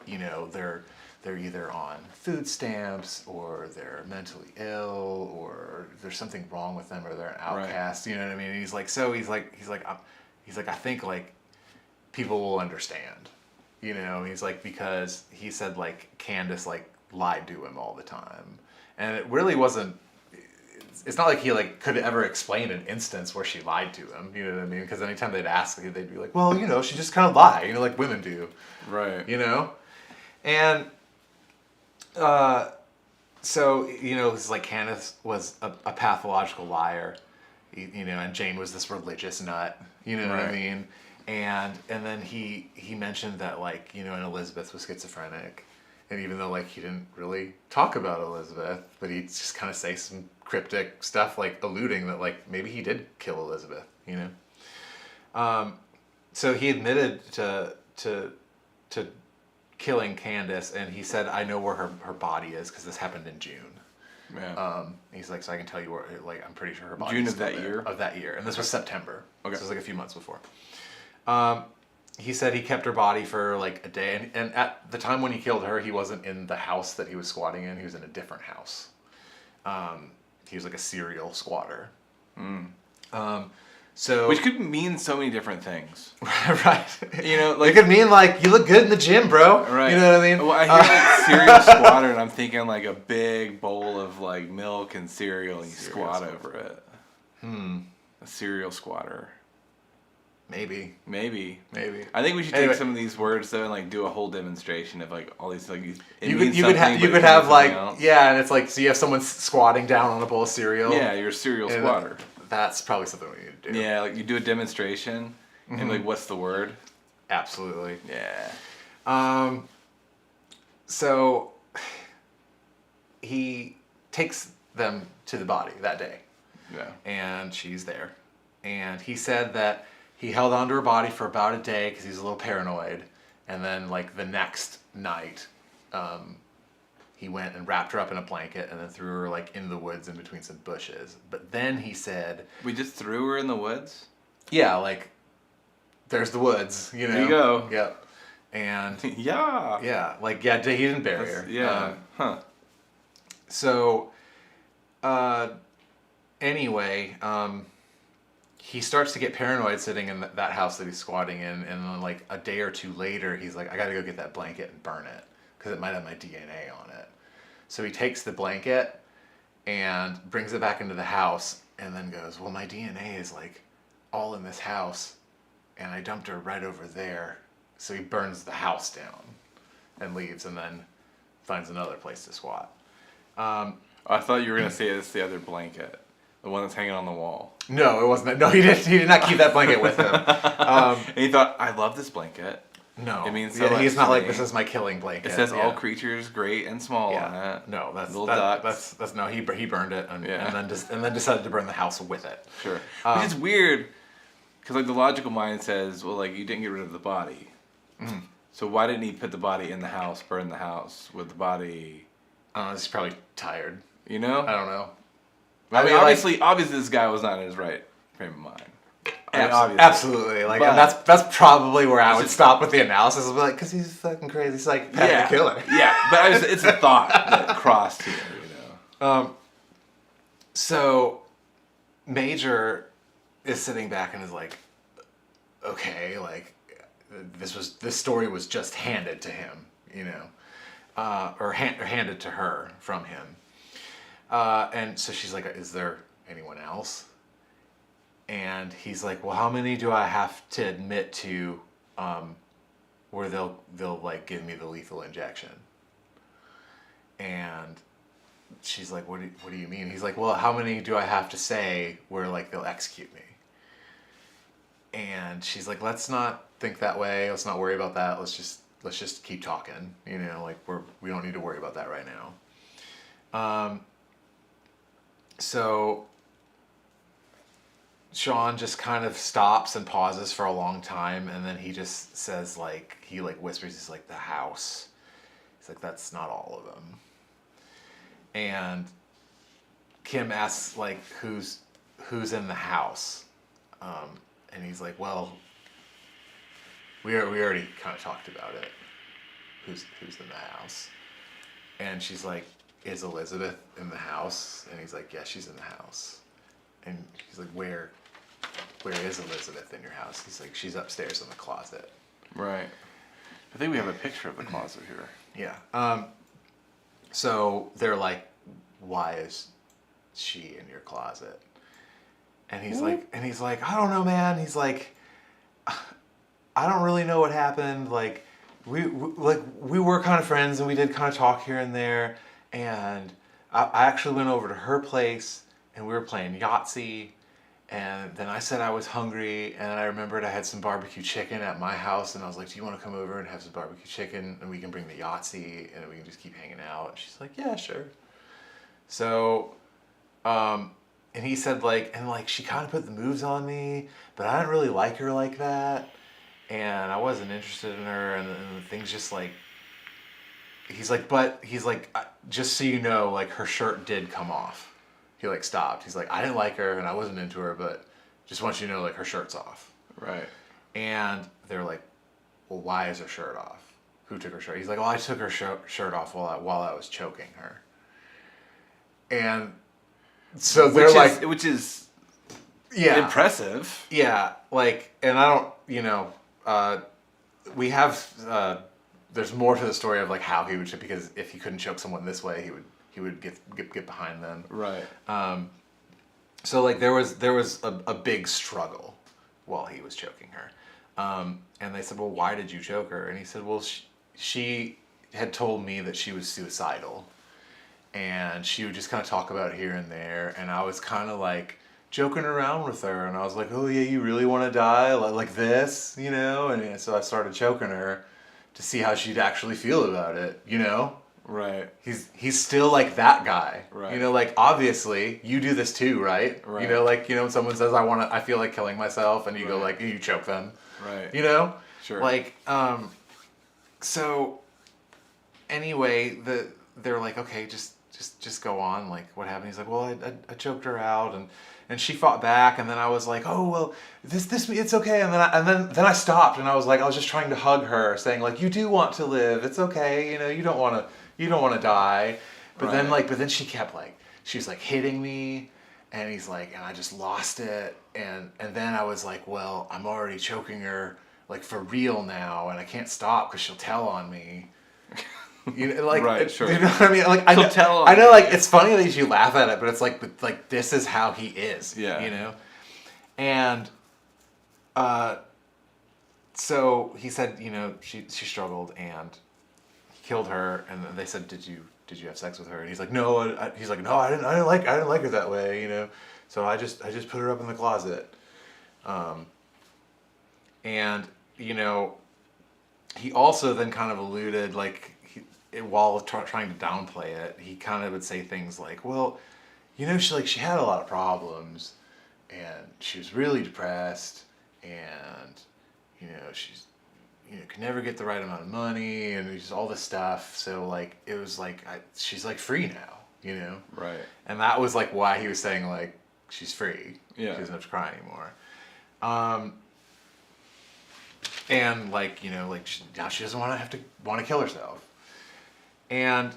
C: you know, they're either on food stamps or they're mentally ill or there's something wrong with them or they're an outcast. Right. You know what I mean? And he's like, I think like people will understand. You know, he's like, because he said like Candace like lied to him all the time, and it really wasn't. It's not like he like could ever explain an instance where she lied to him. You know what I mean? Because anytime they'd ask, they'd be like, "Well, you know, she just kind of lie. You know, like women do."
B: Right.
C: You know, and so you know, it's like Candace was a pathological liar. You know, and Jane was this religious nut. You know what I mean? And then he mentioned that like, you know, and Elizabeth was schizophrenic. And even though like he didn't really talk about Elizabeth, but he'd just kind of say some cryptic stuff like alluding that like maybe he did kill Elizabeth, you know. So he admitted to killing Candace, and he said, "I know where her body is because this happened in June."
B: Yeah.
C: He's like, "So I can tell you where, like I'm pretty sure her body."
B: June
C: is
B: of that
C: still there."
B: year.
C: Of that year, and this was September.
B: Okay.
C: So it was like a few months before. He said he kept her body for like a day, and at the time when he killed her, he wasn't in the house that he was squatting in. He was in a different house. He was like a serial squatter. So
B: Which could mean so many different things.
C: right.
B: You know,
C: It
B: like
C: could mean like you look good in the gym, bro.
B: right.
C: You know what I mean?
B: Well, I hear like cereal squatter, and I'm thinking like a big bowl of like milk and cereal, and you squat over it. A serial squatter.
C: Maybe.
B: I think we should take some of these words though and like do a whole demonstration of like all these like
C: you could have like else. Yeah, and it's like so you have someone squatting down on a bowl of cereal.
B: Yeah, you're a serial squatter.
C: That's probably something we need to do.
B: Yeah, like you do a demonstration and like what's the word?
C: Absolutely.
B: Yeah.
C: So he takes them to the body that day.
B: Yeah.
C: And she's there. And he said that he held onto her body for about a day because he's a little paranoid. And then, like, the next night, he went and wrapped her up in a blanket and then threw her, like, in the woods in between some bushes. But then he said...
B: We just threw her in the woods?
C: Yeah, like, there's the woods, you know?
B: There you go.
C: Yep. And...
B: Yeah.
C: Yeah, like, yeah, he didn't bury her.
B: Yeah.
C: So, anyway, he starts to get paranoid sitting in that house that he's squatting in, and then like a day or two later, he's like, I gotta go get that blanket and burn it, because it might have my DNA on it. So he takes the blanket and brings it back into the house, and then goes, well, my DNA is like all in this house, and I dumped her right over there. So he burns the house down and leaves, and then finds another place to squat.
B: I thought you were gonna say it's the other blanket, the one that's hanging on the wall.
C: No, it wasn't. No, he did not keep that blanket with him.
B: And he thought, I love this blanket.
C: No,
B: it means so much
C: he's not
B: to
C: like
B: me.
C: This is my killing blanket.
B: It says all creatures, great and small, on it.
C: No, that's
B: little ducks.
C: That's no. He burned it and then decided to burn the house with it.
B: Sure, which is weird, because like the logical mind says, well, like you didn't get rid of the body, so why didn't he put the body in the house, burn the house with the body?
C: He's probably tired.
B: You know?
C: I don't know.
B: I mean, obviously, this guy was not in his right frame of mind.
C: Absolutely. Like, and that's probably where I would stop with the analysis. I'd be like, because he's fucking crazy. He's like the killer.
B: Yeah, but it's a thought that crossed here, you know.
C: So Major is sitting back and is like, okay, like this story was just handed to him, you know, or handed to her from him. And so she's like, is there anyone else? And he's like, well, how many do I have to admit to where they'll like give me the lethal injection? And she's like, what do you mean? He's like, well, how many do I have to say where like they'll execute me? And she's like, let's not think that way. Let's not worry about that. Let's just keep talking. You know, like we don't need to worry about that right now. So Sean just kind of stops and pauses for a long time, and then he just says, like, he like whispers, he's like, the house. He's like, that's not all of them. And Kim asks, like, who's in the house? And he's like, well, we already kind of talked about it. Who's in the house? And she's like, is Elizabeth in the house? And he's like, yeah, she's in the house. And he's like, where is Elizabeth in your house? He's like, she's upstairs in the closet.
B: Right. I think we have a picture of the closet here.
C: Yeah. So they're like, why is she in your closet? And he's like, I don't know, man. He's like, I don't really know what happened. Like, we were kind of friends and we did kind of talk here and there. And I actually went over to her place and we were playing Yahtzee. And then I said I was hungry, and I remembered I had some barbecue chicken at my house, and I was like, do you want to come over and have some barbecue chicken, and we can bring the Yahtzee, and we can just keep hanging out? And she's like, yeah, sure. So, and he said, like, and like, she kind of put the moves on me, but I didn't really like her like that, and I wasn't interested in her, and things just like, he's like, just so you know, like, her shirt did come off. He like stopped. He's like, I didn't like her and I wasn't into her, but just want you to know, like, her shirt's off.
B: Right.
C: And they're like, well, why is her shirt off? Who took her shirt? He's like, well, I took her shirt off while I was choking her. And so they're
B: which is
C: yeah,
B: impressive.
C: Yeah, like, and I don't, you know, we have there's more to the story of like how he would choke, because if he couldn't choke someone this way, he would get behind them.
B: Right.
C: So like there was a big struggle while he was choking her. And they said, well, why did you choke her? And he said, well, she had told me that she was suicidal. And she would just kind of talk about it here and there. And I was kind of like joking around with her. And I was like, oh yeah, you really want to die? Like this, you know? And so I started choking her to see how she'd actually feel about it, you know?
B: Right.
C: He's still like that guy.
B: Right.
C: You know, like obviously you do this too, right?
B: Right.
C: You know, like, you know, when someone says I feel like killing myself, and you go like, you choke them.
B: Right.
C: You know?
B: Sure.
C: Like, so anyway, they're like, okay, just go on. Like, what happened? He's like, well, I choked her out, and she fought back, and then I was like, oh well, this it's okay, and then I stopped, and I was just trying to hug her, saying like, you do want to live, it's okay, you know, you don't want to die, but then but then she kept like, she was like hitting me, and he's like, and I just lost it, and then I was like, well, I'm already choking her like for real now, and I can't stop because she'll tell on me. You know, like,
B: right, sure.
C: You know what I mean? Like, I know, like, it's funny that you laugh at it, but it's like this is how he is.
B: Yeah.
C: You know, and so he said, you know, she struggled and he killed her, and then they said, did you have sex with her? And he's like, no. He's like, no, I didn't like her that way, you know. So I just put her up in the closet, and you know, he also then kind of alluded like. While trying to downplay it, he kind of would say things like, well, you know, she had a lot of problems, and she was really depressed, and, you know, she's, you know, could never get the right amount of money, and just all this stuff, so, like, it was like, she's, like, free now, you know?
B: Right.
C: And that was, like, why he was saying, like, she's free.
B: Yeah.
C: She doesn't have to cry anymore. And, like, you know, like, now she doesn't want to kill herself. And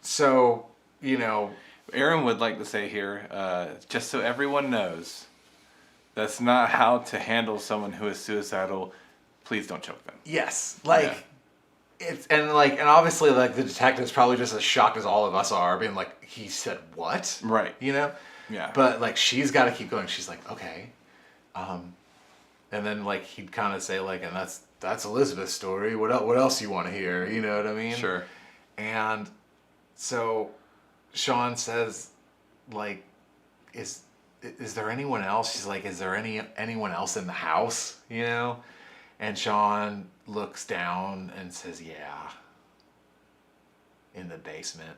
C: so, you know...
B: Aaron would like to say here, just so everyone knows, that's not how to handle someone who is suicidal. Please don't choke them.
C: Yes. Like, it's... And obviously, like, the detective's probably just as shocked as all of us are, being like, he said what?
B: Right.
C: You know?
B: Yeah.
C: But, like, she's got to keep going. She's like, okay. And then, like, he'd kind of say, like, and that's Elizabeth's story. What else you want to hear? You know what I mean?
B: Sure.
C: And so Sean says, like, is there anyone else? She's like, is there anyone else in the house? You know? And Sean looks down and says, yeah, in the basement.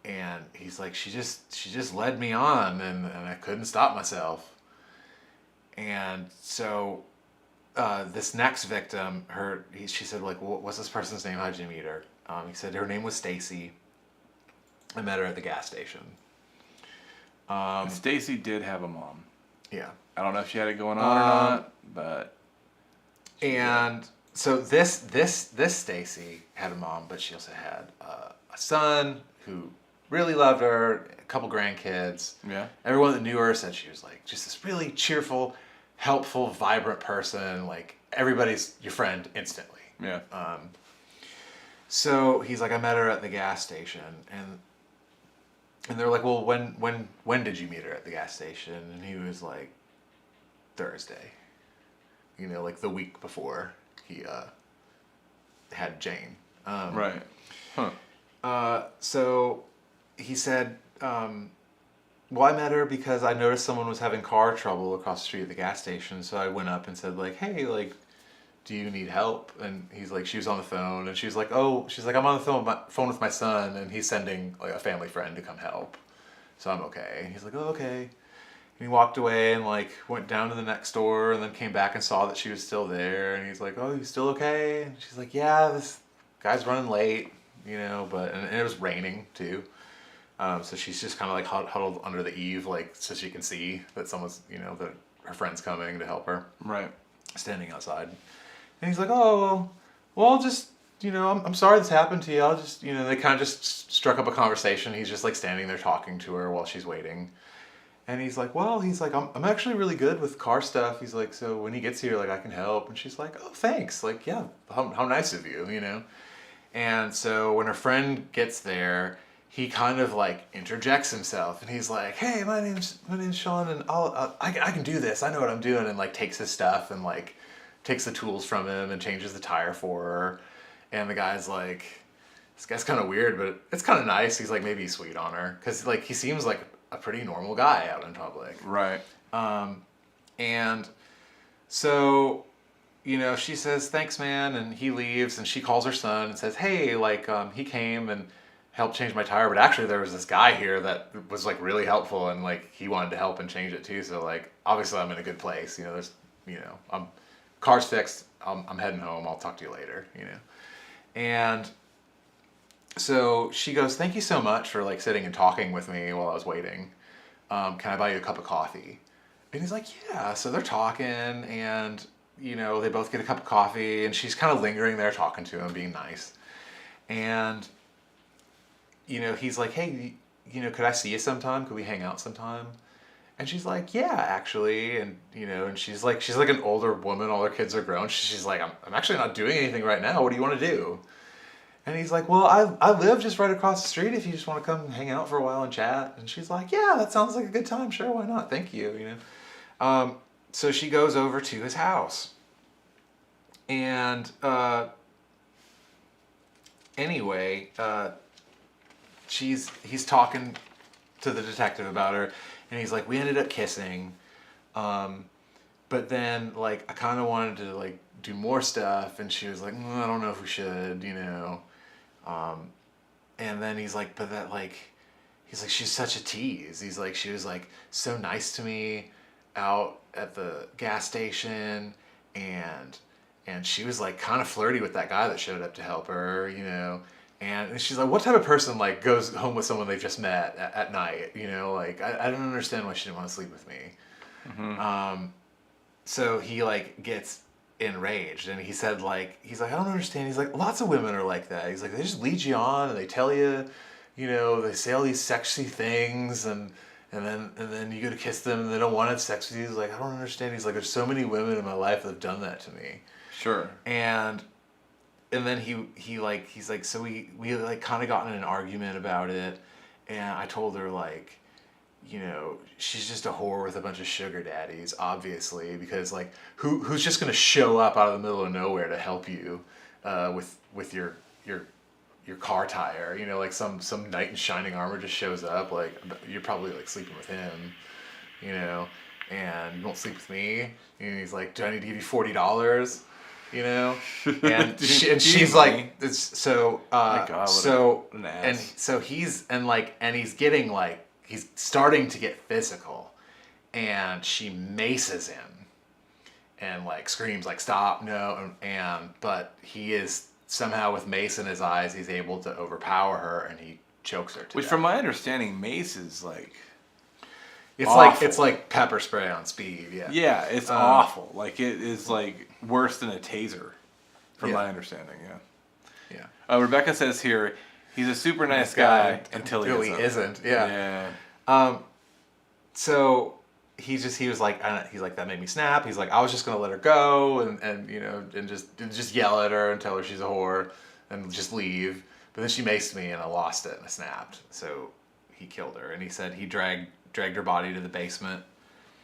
C: And he's like, she just led me on, and I couldn't stop myself. And so this next victim, she said, like, what's this person's name? How'd you meet her? He said her name was Stacy. I met her at the gas station.
B: Stacy did have a mom.
C: Yeah.
B: I don't know if she had it going on or not, but.
C: And so this Stacy had a mom, but she also had a son who really loved her, a couple grandkids.
B: Yeah. Everyone
C: that knew her said she was like just this really cheerful, helpful, vibrant person. Like, everybody's your friend instantly.
B: Yeah.
C: So he's like, I met her at the gas station, and they're like, well, when did you meet her at the gas station? And he was like, Thursday. You know, like the week before he had Jane.
B: Right. Huh.
C: So he said, well, I met her because I noticed someone was having car trouble across the street at the gas station. So I went up and said, like, hey, like, do you need help? And he's like, she was on the phone, and she's like, I'm on the phone with my son, and he's sending like a family friend to come help. So I'm okay. And he's like, oh, okay. And he walked away and like went down to the next door, and then came back and saw that she was still there. And he's like, oh, you still okay? And she's like, yeah, this guy's running late, you know, and it was raining too. So she's just kind of like huddled under the eave, like, so she can see that someone's, you know, that her friend's coming to help her.
B: Right.
C: Standing outside. And he's like, oh, well, I'll just, you know, I'm sorry this happened to you. I'll just, you know, they kind of just struck up a conversation. He's just like standing there talking to her while she's waiting. And he's like, well, I'm actually really good with car stuff. He's like, so when he gets here, like, I can help. And she's like, oh, thanks. Like, yeah, how nice of you, you know? And so when her friend gets there, he kind of like interjects himself, and he's like, "Hey, my name's Sean, and I can do this. I know what I'm doing," and like takes his stuff and like takes the tools from him and changes the tire for her. And the guy's like, "This guy's kind of weird, but it's kind of nice." He's like, maybe he's sweet on her because like he seems like a pretty normal guy out in public.
B: Right.
C: And so, you know, she says, "Thanks, man," and he leaves, and she calls her son and says, "Hey, like, he came and helped change my tire, but actually there was this guy here that was like really helpful, and like he wanted to help and change it too. So like, obviously I'm in a good place. You know, car's fixed. I'm heading home. I'll talk to you later. You know." And so she goes, "Thank you so much for like sitting and talking with me while I was waiting. Can I buy you a cup of coffee?" And he's like, "Yeah." So they're talking, and you know, they both get a cup of coffee, and she's kind of lingering there talking to him, being nice. And you know, he's like, "Hey, you know, could I see you sometime? Could we hang out sometime?" And she's like, "Yeah, actually." And you know, and she's like an older woman. All her kids are grown. She's like, I'm actually not doing anything right now. What do you want to do?" And he's like, "Well, I live just right across the street. If you just want to come hang out for a while and chat." And she's like, "Yeah, that sounds like a good time. Sure, why not? Thank you." You know. So she goes over to his house. And anyway, he's talking to the detective about her, and he's like, "We ended up kissing, but then like I kind of wanted to like do more stuff," and she was like, "I don't know if we should, you know." And then he's like, "But that like," he's like, "She's such a tease." He's like, "She was like so nice to me out at the gas station, and she was like kind of flirty with that guy that showed up to help her, you know." And she's like, "What type of person like goes home with someone they just met at night? You know, like I don't understand why she didn't want to sleep with me." Mm-hmm. So he like gets enraged, and he said like, he's like, "I don't understand." He's like, "Lots of women are like that." He's like, "They just lead you on, and they tell you, you know, they say all these sexy things, and then you go to kiss them, and they don't want to have sex with you." He's like, "I don't understand." He's like, "There's so many women in my life that have done that to me."
B: Sure.
C: And then he's like, so we like kind of got in an argument about it, and I told her like, you know, she's just a whore with a bunch of sugar daddies, obviously, because like who's just gonna show up out of the middle of nowhere to help you with your car tire, you know, like some knight in shining armor just shows up, like you're probably like sleeping with him, you know, and you won't sleep with me. And he's like, "Do I need to give you $40? You know?" And she's like, "It's so
B: my God,
C: so
B: an ass.
C: and so he's getting like, he's starting to get physical, and she maces him and like screams like, "Stop, no!" And but he is somehow, with mace in his eyes, he's able to overpower her, and he chokes her to
B: Which,
C: death.
B: from my understanding, mace is like,
C: it's like pepper spray on speed. Yeah.
B: yeah, it's awful. Like it is like worse than a taser, from
C: Yeah.
B: my understanding. Yeah.
C: Yeah.
B: Rebecca says here, he's a super nice guy until he isn't.
C: Yeah.
B: Yeah.
C: So he was like, he's like, "That made me snap." He's like, "I was just gonna let her go and you know, and just yell at her and tell her she's a whore and just leave. But then she maced me and I lost it and I snapped. So he killed her." And he said he dragged her body to the basement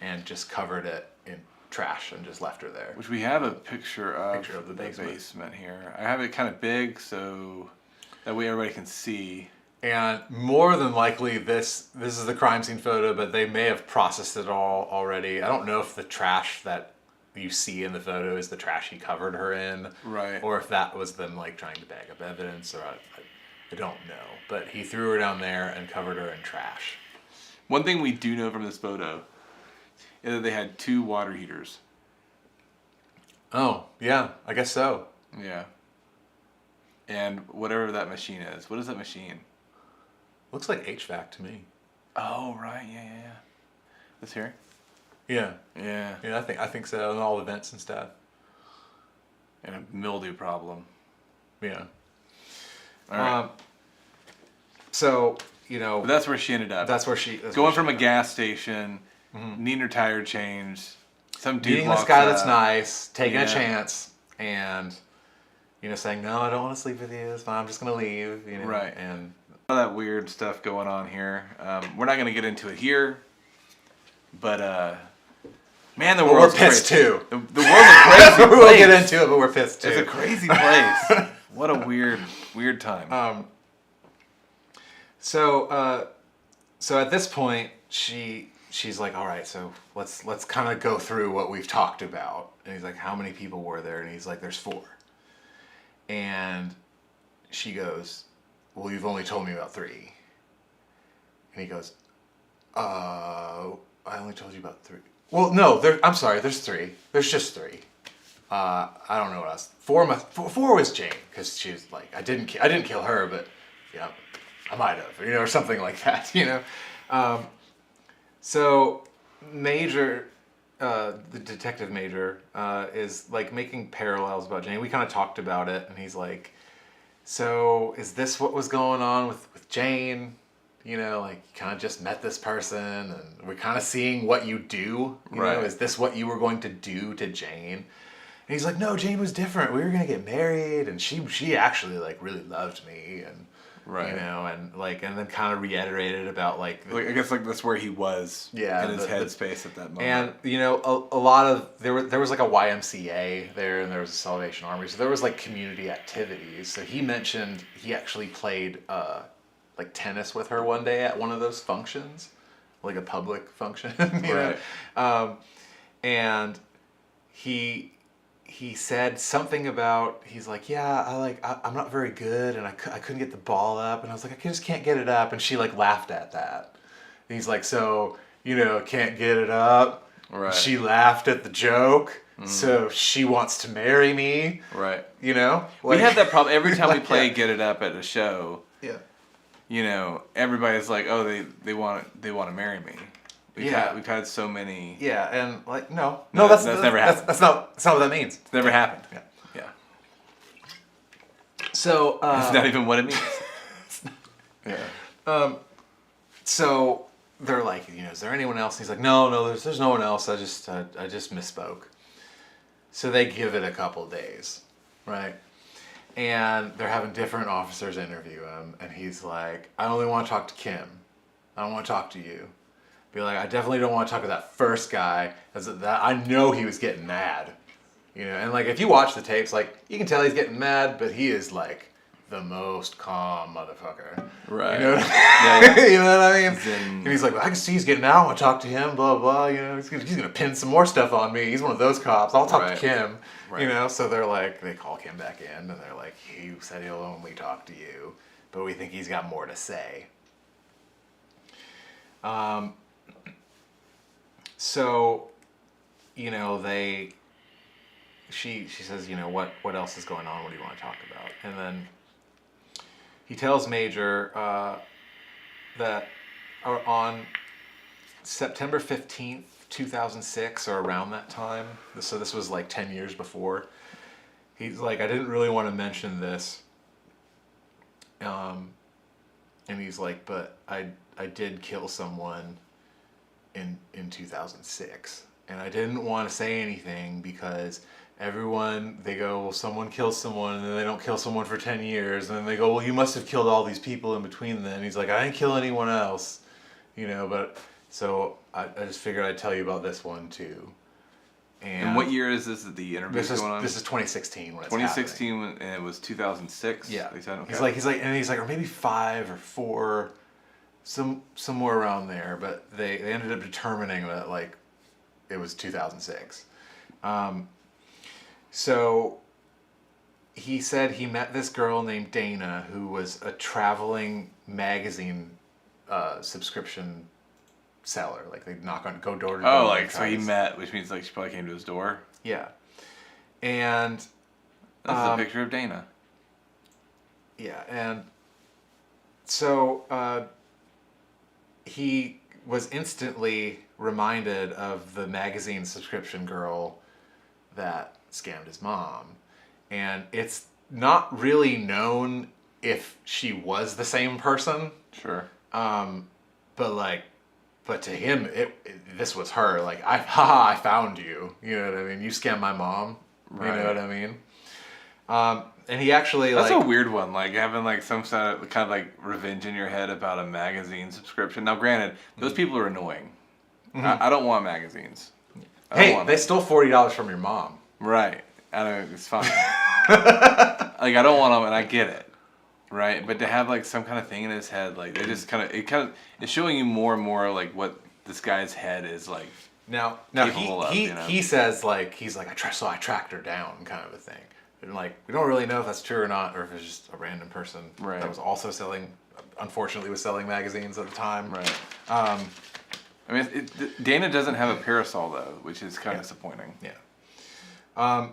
C: and just covered it in trash and just left her there.
B: Which we have a picture of
C: the basement
B: here. I have it kind of big so that way everybody can see.
C: And more than likely, this is the crime scene photo, but they may have processed it all already. I don't know if the trash that you see in the photo is the trash he covered her in,
B: Right.
C: or if that was them like trying to bag up evidence, or I don't know. But he threw her down there and covered her in trash.
B: One thing we do know from this photo is that they had 2 water heaters.
C: Oh, yeah, I guess so.
B: Yeah. And whatever that machine is. What is that machine?
C: Looks like HVAC to me.
B: Oh, right. Yeah. This here?
C: Yeah.
B: Yeah.
C: Yeah, I think so, and all the vents and stuff.
B: And a mildew problem.
C: Yeah.
B: All right.
C: So, you know,
B: But that's where she ended up.
C: that's where she
B: Going from a gas station, needing her tire changed. Some dude
C: meeting
B: walks
C: this guy
B: up.
C: that's nice, taking
B: Yeah.
C: a chance, and you know, saying, "No, I don't want to sleep with you. It's fine. I'm just gonna leave." You know,
B: Right.
C: And
B: All that weird stuff going on here. We're not gonna get into it here, but man, the world's
C: we're pissed
B: crazy.
C: too.
B: The world's a crazy place.
C: We'll get into it, but we're pissed too.
B: It's a crazy place. What a weird time.
C: So at this point, she's like, all right, so let's kind of go through what we've talked about. And he's like, how many people were there? And he's like, there's 4. And she goes, well, you've only told me about 3. And he goes, I only told you about 3. Well, no, I'm sorry, there's 3. There's just 3. I don't know what else. 4 was Jane, because she was like, I didn't kill her, but yeah, I might have, or something like that, So Major, the detective Major, is like making parallels about Jane. We kind of talked about it, and he's like, so is this what was going on with Jane? Like you kind of just met this person, and we're kind of seeing what you do.
B: Right.
C: Is this what you were going to do to Jane? And he's like, no, Jane was different. We were gonna get married, and she actually like really loved me, and
B: Right.
C: and then kind of reiterated about I
B: guess that's where he was.
C: Yeah,
B: in his headspace at that moment.
C: And a lot of there was like a YMCA there, and there was a Salvation Army, so there was like community activities. So he mentioned he actually played like tennis with her one day at one of those functions, like a public function,
B: right?
C: And he said something about, he's like, yeah, I'm not very good, and I couldn't get the ball up, and I was like, I just can't get it up, and she like laughed at that. And he's like, so can't get it up.
B: Right.
C: She laughed at the joke, so she wants to marry me.
B: Right.
C: We
B: have that problem every time we play Get It Up at a show.
C: Yeah.
B: Everybody's like, oh, they want to marry me. We've had so many.
C: Yeah, and no,
B: that's never happened.
C: That's not what that means.
B: It's never happened.
C: Yeah. So
B: that's not even what it means.
C: Yeah. So they're like, is there anyone else? And he's like, no, there's no one else. I just misspoke. So they give it a couple days, right? And they're having different officers interview him, and he's like, I only want to talk to Kim. I don't want to talk to you. Be like, I definitely don't want to talk to that first guy. I know he was getting mad. And like if you watch the tapes, like you can tell he's getting mad, but he is like the most calm motherfucker.
B: Right.
C: Yeah. You know what I mean?
B: And
C: he's like, well, I can see he's getting mad. I want to talk to him, blah, blah. He's gonna pin some more stuff on me. He's one of those cops. I'll talk to Kim. Right. So they're like, they call Kim back in, and they're like, he said he'll only talk to you, but we think he's got more to say. So, she says, what else is going on? What do you want to talk about? And then he tells Major that on September 15th, 2006, or around that time, so this was like 10 years before, he's like, I didn't really want to mention this. And he's like, but I did kill someone in 2006, and I didn't want to say anything because everyone, they go, well, someone kills someone, and then they don't kill someone for 10 years, and then they go, well, you must have killed all these people in between then. And he's like, I didn't kill anyone else, but so I just figured I'd tell you about this one too.
B: And what year is this that the interview's going on?
C: This is 2016 when it's
B: 2016 and it was 2006.
C: Yeah.
B: They said, okay.
C: He's like, or maybe 5 or 4. Somewhere around there, but they ended up determining that like it was 2006. So he said he met this girl named Dana who was a traveling magazine subscription seller. Like they go door to door.
B: Oh, like so he met, which means like she probably came to his door.
C: Yeah, and
B: that's a picture of Dana.
C: Yeah, and so. He was instantly reminded of the magazine subscription girl that scammed his mom. And it's not really known if she was the same person.
B: Sure.
C: But to him, this was her. Like, I found you. You know what I mean? You scammed my mom. Right. You know what I mean? And he actually
B: That's
C: like
B: a weird one, like having like some kind of like revenge in your head about a magazine subscription. Now, granted, those people are annoying. I don't want magazines. I don't
C: hey,
B: want
C: they
B: them.
C: stole $40 from your mom.
B: Right. I don't. It's fine. Like I don't want them, and I get it. Right. But to have like some kind of thing in his head, like they just it's showing you more and more like what this guy's head is like.
C: Now
B: capable of, you know?
C: he says like he's like I tracked her down kind of a thing. And like we don't really know if that's true or not, or if it's just a random person
B: Right.
C: that was also selling magazines at the time.
B: Right. I mean, Dana doesn't have a parasol though, which is kind of disappointing.
C: Yeah.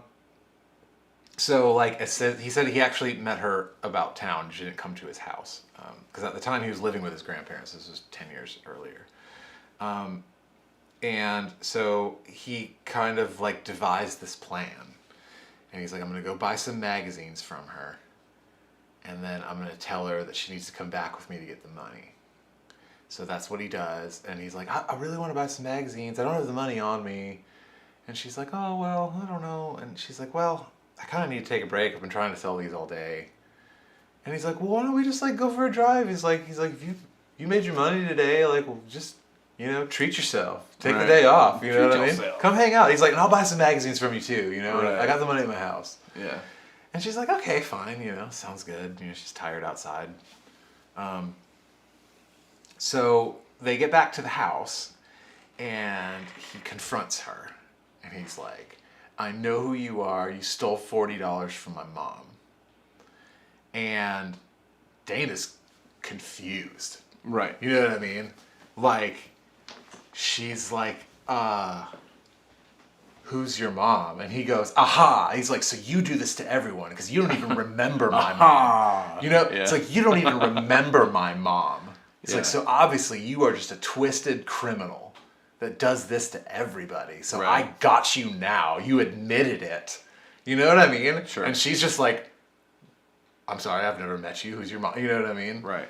C: So like he said he actually met her about town. She didn't come to his house because at the time he was living with his grandparents. This was 10 years earlier. And so he kind of like devised this plan. And he's like, I'm going to go buy some magazines from her. And then I'm going to tell her that she needs to come back with me to get the money. So that's what he does. And he's like, I really want to buy some magazines. I don't have the money on me. And she's like, oh, well, I don't know. And she's like, well, I kind of need to take a break. I've been trying to sell these all day. And he's like, well, why don't we just like go for a drive? He's like, if you made your money today, like, well, just, you know, treat yourself. Take the day off. You know what I mean? Come hang out. He's like, and I'll buy some magazines from you too. You know, I got the money in my house.
B: Yeah.
C: And she's like, okay, fine. You know, sounds good. You know, she's tired outside. So they get back to the house, and he confronts her, and he's like, I know who you are. You stole $40 from my mom. And Dana's confused.
B: Right.
C: You know what I mean? Like, she's like, who's your mom? And he goes, aha. He's like, so you do this to everyone because you don't even remember my mom. You know, it's like, you don't even remember my mom. It's like, so obviously you are just a twisted criminal that does this to everybody. So I got you now. You admitted it. You know what I mean?
B: Sure.
C: And she's just like, I'm sorry, I've never met you. Who's your mom? You know what I mean?
B: Right.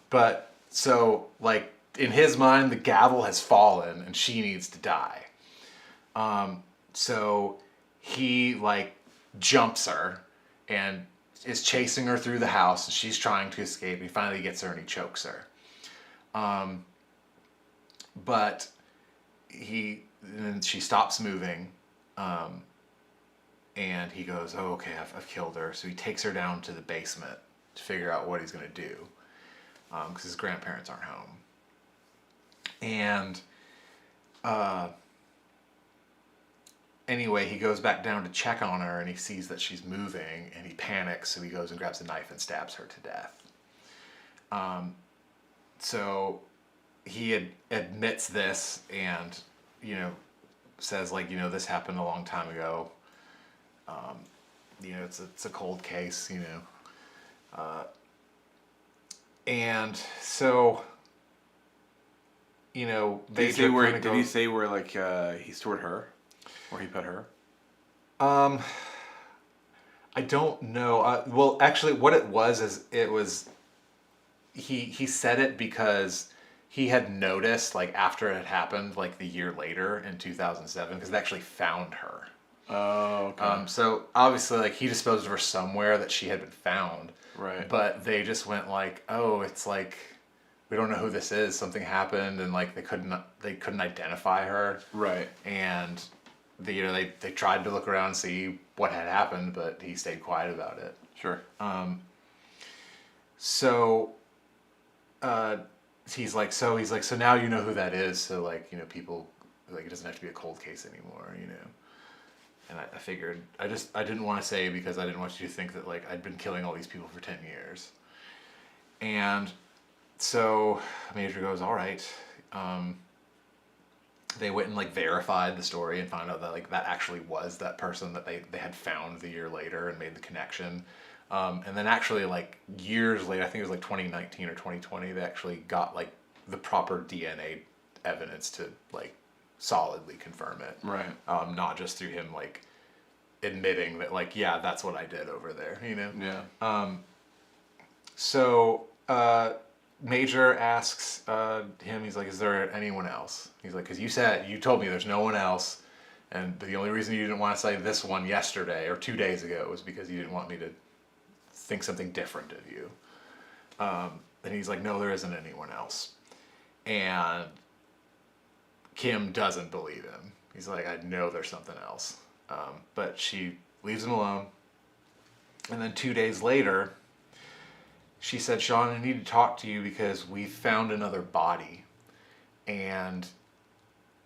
C: But so like in his mind, the gavel has fallen and she needs to die. So he like jumps her and is chasing her through the house, and she's trying to escape. He finally gets her and he chokes her. But then she stops moving, and he goes, oh, okay, I've killed her. So he takes her down to the basement to figure out what he's going to do, because his grandparents aren't home. And anyway, he goes back down to check on her, and he sees that she's moving, and he panics, so he goes and grabs a knife and stabs her to death. So he admits this and, you know, says, like, you know, this happened a long time ago. You know, it's a cold case, you know. And so, you know,
B: Did he say where like he stored her, or he put her?
C: I don't know. Well, actually, what it was is he said it because he had noticed, like, after it had happened, like the year later in 2007, because they actually found her.
B: Oh, okay.
C: So obviously, like, he disposed of her somewhere that she had been found.
B: Right.
C: But they just went like, oh, it's like, we don't know who this is. Something happened, and like they couldn't identify her. Right. And they tried to look around and see what had happened, but he stayed quiet about it.
B: Sure.
C: So he's like, so now you know who that is. So, like, you know, people, like, it doesn't have to be a cold case anymore, you know. And I figured, I didn't want to say, because I didn't want you to think that, like, I'd been killing all these people for 10 years. And so Major goes, all right. They went and, like, verified the story and found out that, like, that actually was that person that they had found the year later and made the connection. And then actually, like, years later, I think it was like 2019 or 2020, they actually got, like, the proper DNA evidence to, like, solidly confirm it. Right. Not just through him, like, admitting that, like, yeah, that's what I did over there, you know? Yeah. So Major asks him, he's like, is there anyone else? He's like, because you told me there's no one else, and the only reason you didn't want to say this one yesterday or 2 days ago was because you didn't want me to think something different of you. And he's like, no, there isn't anyone else. And Kim doesn't believe him. He's like, I know there's something else. But she leaves him alone. And then 2 days later, she said, Sean, I need to talk to you because we found another body. And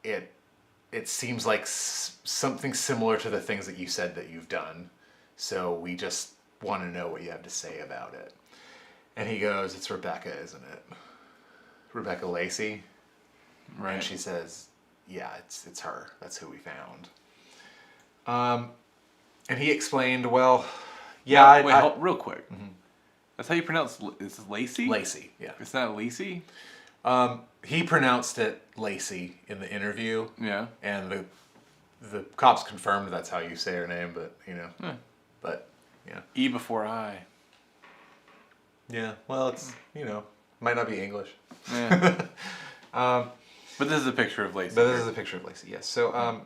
C: it seems like something similar to the things that you said that you've done. So we just want to know what you have to say about it. And he goes, it's Rebecca, isn't it? Rebecca Lacey.
B: Right.
C: And she says, yeah, it's her. That's who we found. And he explained, well, yeah.
B: Wait, hold, real quick. Mm-hmm. That's how you pronounce is Lacey?
C: Lacey, yeah.
B: It's not Lacey?
C: He pronounced it Lacey in the interview.
B: Yeah.
C: And the cops confirmed that's how you say her name, but, you know.
B: Yeah.
C: But, yeah.
B: E before I.
C: Yeah, well, it's, you know, might not be English.
B: Yeah. But this is a picture of Lacey.
C: But this is a picture of Lacey, yes. So,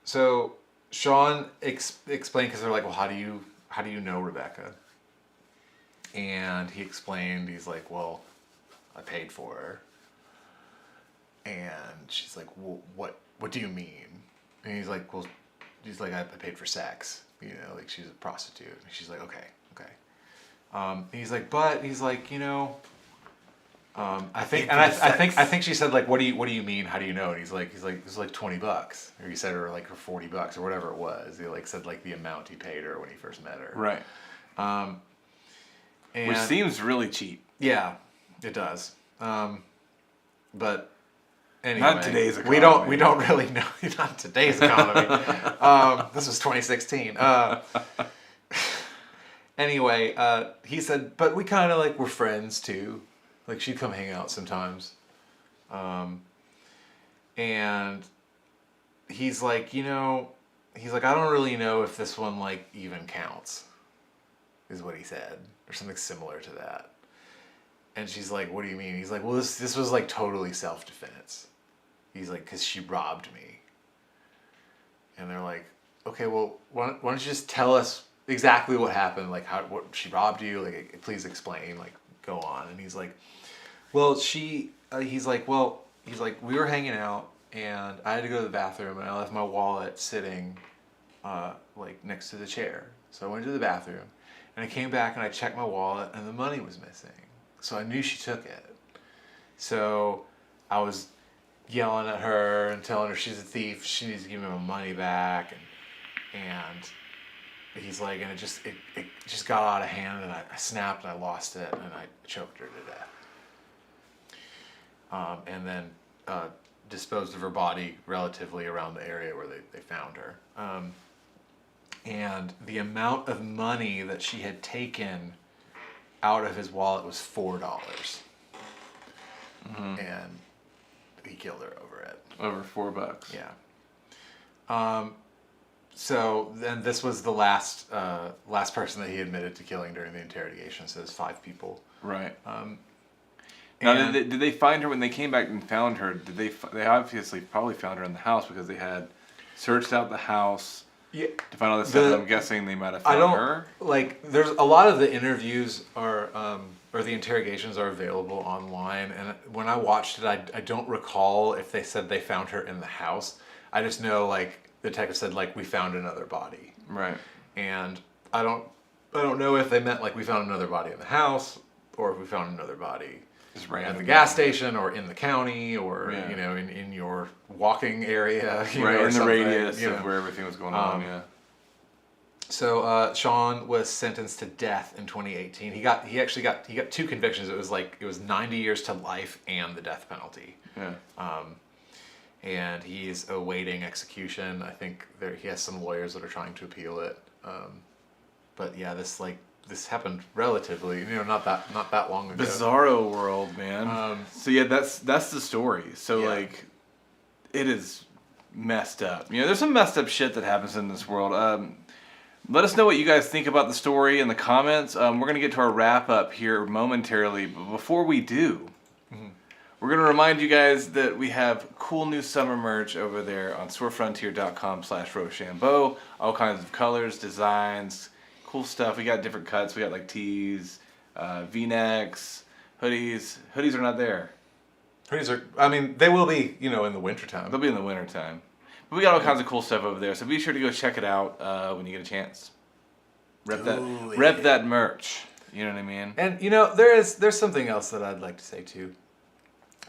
C: so Sean explained, because they're like, well, how do you know Rebecca? And he explained, he's like, well, I paid for her. And she's like, well, what do you mean? And he's like, well, I paid for sex. You know, like she's a prostitute. And she's like, okay. He's like, you know, I think she said, like, what do you mean? How do you know? And he's like, it was like $20, or he said, or like for $40 or whatever it was. He like said like the amount he paid her when he first met her.
B: Right.
C: And
B: which seems really cheap.
C: Yeah, it does. But anyway,
B: not today's economy.
C: We don't really know. Not today's economy. This was 2016. Anyway, he said, but we kind of like were friends too. Like she'd come hang out sometimes. And he's like, you know, I don't really know if this one like even counts, is what he said, or something similar to that. And she's like, what do you mean? He's like, well, this was like totally self-defense. He's like, because she robbed me. And they're like, okay, well, why don't you just tell us exactly what happened? Like, what she robbed you? Like, please explain. Like, go on. And he's like, well, he's like, we were hanging out, and I had to go to the bathroom, and I left my wallet sitting, like, next to the chair. So I went to the bathroom, and I came back, and I checked my wallet, and the money was missing. So I knew she took it. So I was yelling at her and telling her she's a thief. She needs to give me my money back. And he's like, and it just got out of hand, and I snapped, and I lost it, and I choked her to death. And then disposed of her body relatively around the area where they found her. And the amount of money that she had taken out of his wallet was $4. Mm-hmm. And he killed her over it.
B: Over $4.
C: Yeah. So then this was the last person that he admitted to killing during the interrogation. So there's 5 people.
B: Right. Now, did they find her when they came back and found her? They obviously probably found her in the house because they had searched out the house to find all this stuff. I'm guessing they might have found her.
C: Like, there's a lot of the interviews are or the interrogations are available online, and when I watched it, I don't recall if they said they found her in the house. I just know, like, the detective said, like, we found another body.
B: Right.
C: And I don't know if they meant, like, we found another body in the house, or if we found another body
B: just
C: at the gas station, or in the county, or, you know, in your walking area. You know,
B: in the radius
C: of
B: where everything was going on, yeah.
C: So Sean was sentenced to death in 2018. He got 2 convictions. It was 90 years to life and the death penalty.
B: Yeah.
C: And he's awaiting execution. I think he has some lawyers that are trying to appeal it. But yeah, this happened relatively, not that long ago.
B: Bizarro world, man. So yeah, that's the story. So like, it is messed up. There's some messed up shit that happens in this world. Let us know what you guys think about the story in the comments. We're going to get to our wrap up here momentarily, but before we do, we're going to remind you guys that we have cool new summer merch over there on storefrontier.com/Roshambeaux. All kinds of colors, designs, cool stuff. We got different cuts. We got like tees, V-necks, hoodies. Hoodies are not there.
C: Hoodies are, I mean, they will be, in the wintertime.
B: They'll be in the wintertime. But we got all kinds of cool stuff over there. So be sure to go check it out when you get a chance. Rep that merch. You know what I mean?
C: And there's something else that I'd like to say too,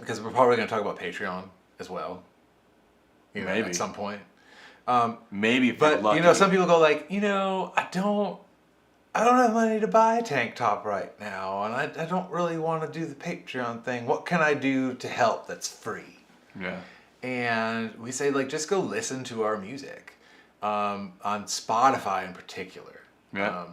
C: because we're probably going to talk about Patreon as well.
B: Maybe
C: at some point.
B: Maybe, if you're lucky.
C: Some people go like, I don't have money to buy a tank top right now, and I don't really want to do the Patreon thing. What can I do to help that's free?
B: Yeah.
C: And we say like, just go listen to our music, on Spotify in particular.
B: Yeah.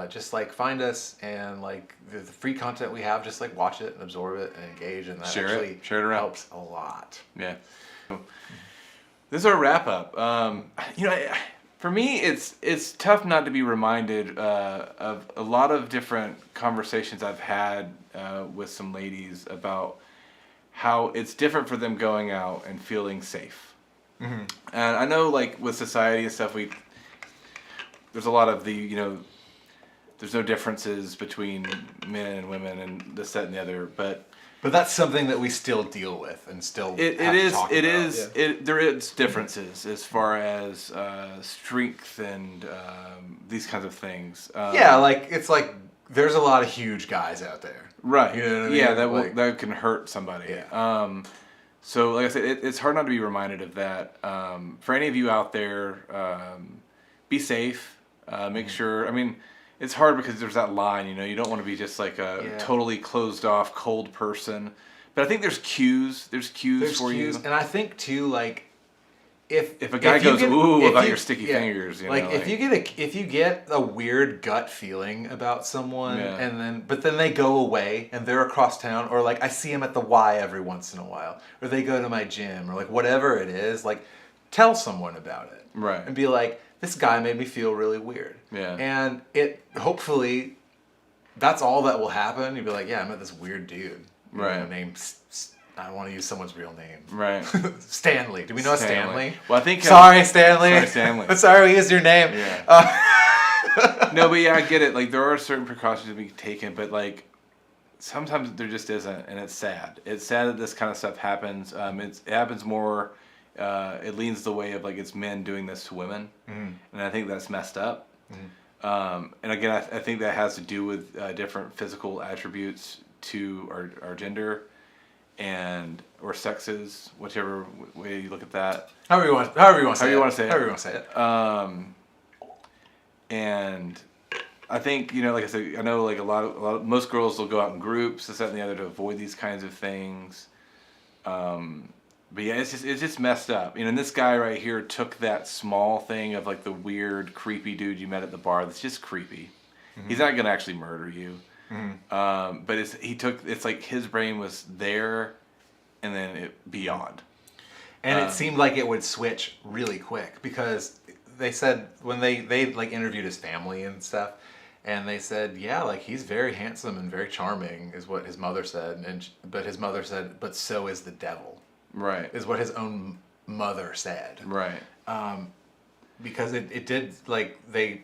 C: Just like find us and like the free content we have, just like watch it and absorb it and engage, and that
B: share
C: actually
B: it around.
C: helps a lot.
B: Yeah. This is our wrap up. For me, it's tough not to be reminded of a lot of different conversations I've had with some ladies about how it's different for them going out and feeling safe. Mm-hmm. And I know, like with society and stuff, there's a lot of there's no differences between men and women and this, that, and the other, but
C: that's something that we still deal with and still
B: there is differences as far as strength and these kinds of things.
C: It's like there's a lot of huge guys out there,
B: right?
C: You know what I mean?
B: Yeah, that can hurt somebody.
C: Yeah.
B: So like I said, it's hard not to be reminded of that. For any of you out there, be safe. Make sure. I mean, it's hard because there's that line, you don't want to be just like a totally closed off, cold person. But I think there's cues. There's cues for you.
C: And I think too, like, if
B: a guy goes, ooh, about your sticky fingers,
C: if you get a weird gut feeling about someone, but then they go away and they're across town, or like I see them at the Y every once in a while, or they go to my gym, or like whatever it is, like tell someone about it,
B: right?
C: And be like, this guy made me feel really weird.
B: Yeah.
C: And hopefully, that's all that will happen. You'll be like, yeah, I met this weird dude.
B: Right.
C: Named, I don't want to use someone's real name.
B: Right.
C: Stanley. Do we know Stanley?
B: Well, I think.
C: Sorry, Stanley.
B: Sorry, Stanley.
C: Sorry, we used your name.
B: Yeah. No, but yeah, I get it. Like, there are certain precautions to be taken, but like, sometimes there just isn't, and it's sad. It's sad that this kind of stuff happens. It happens more. It leans the way of like it's men doing this to women, and I think that's messed up. And again, I think that has to do with different physical attributes to our gender, or sexes, whichever way you look at that.
C: However you want to say it.
B: And I think like I said, I know like most girls will go out in groups, this, that, and the other, to avoid these kinds of things. But yeah, it's just messed up. And this guy right here took that small thing of like the weird, creepy dude you met at the bar. That's just creepy. Mm-hmm. He's not gonna actually murder you. Mm-hmm. But it's like his brain was there, and then it beyond.
C: And it seemed like it would switch really quick, because they said when they like interviewed his family and stuff, and they said, yeah, like he's very handsome and very charming, is what his mother said, but his mother said, but so is the devil.
B: Right.
C: Is what his own mother said.
B: Right.
C: Because it did, like, the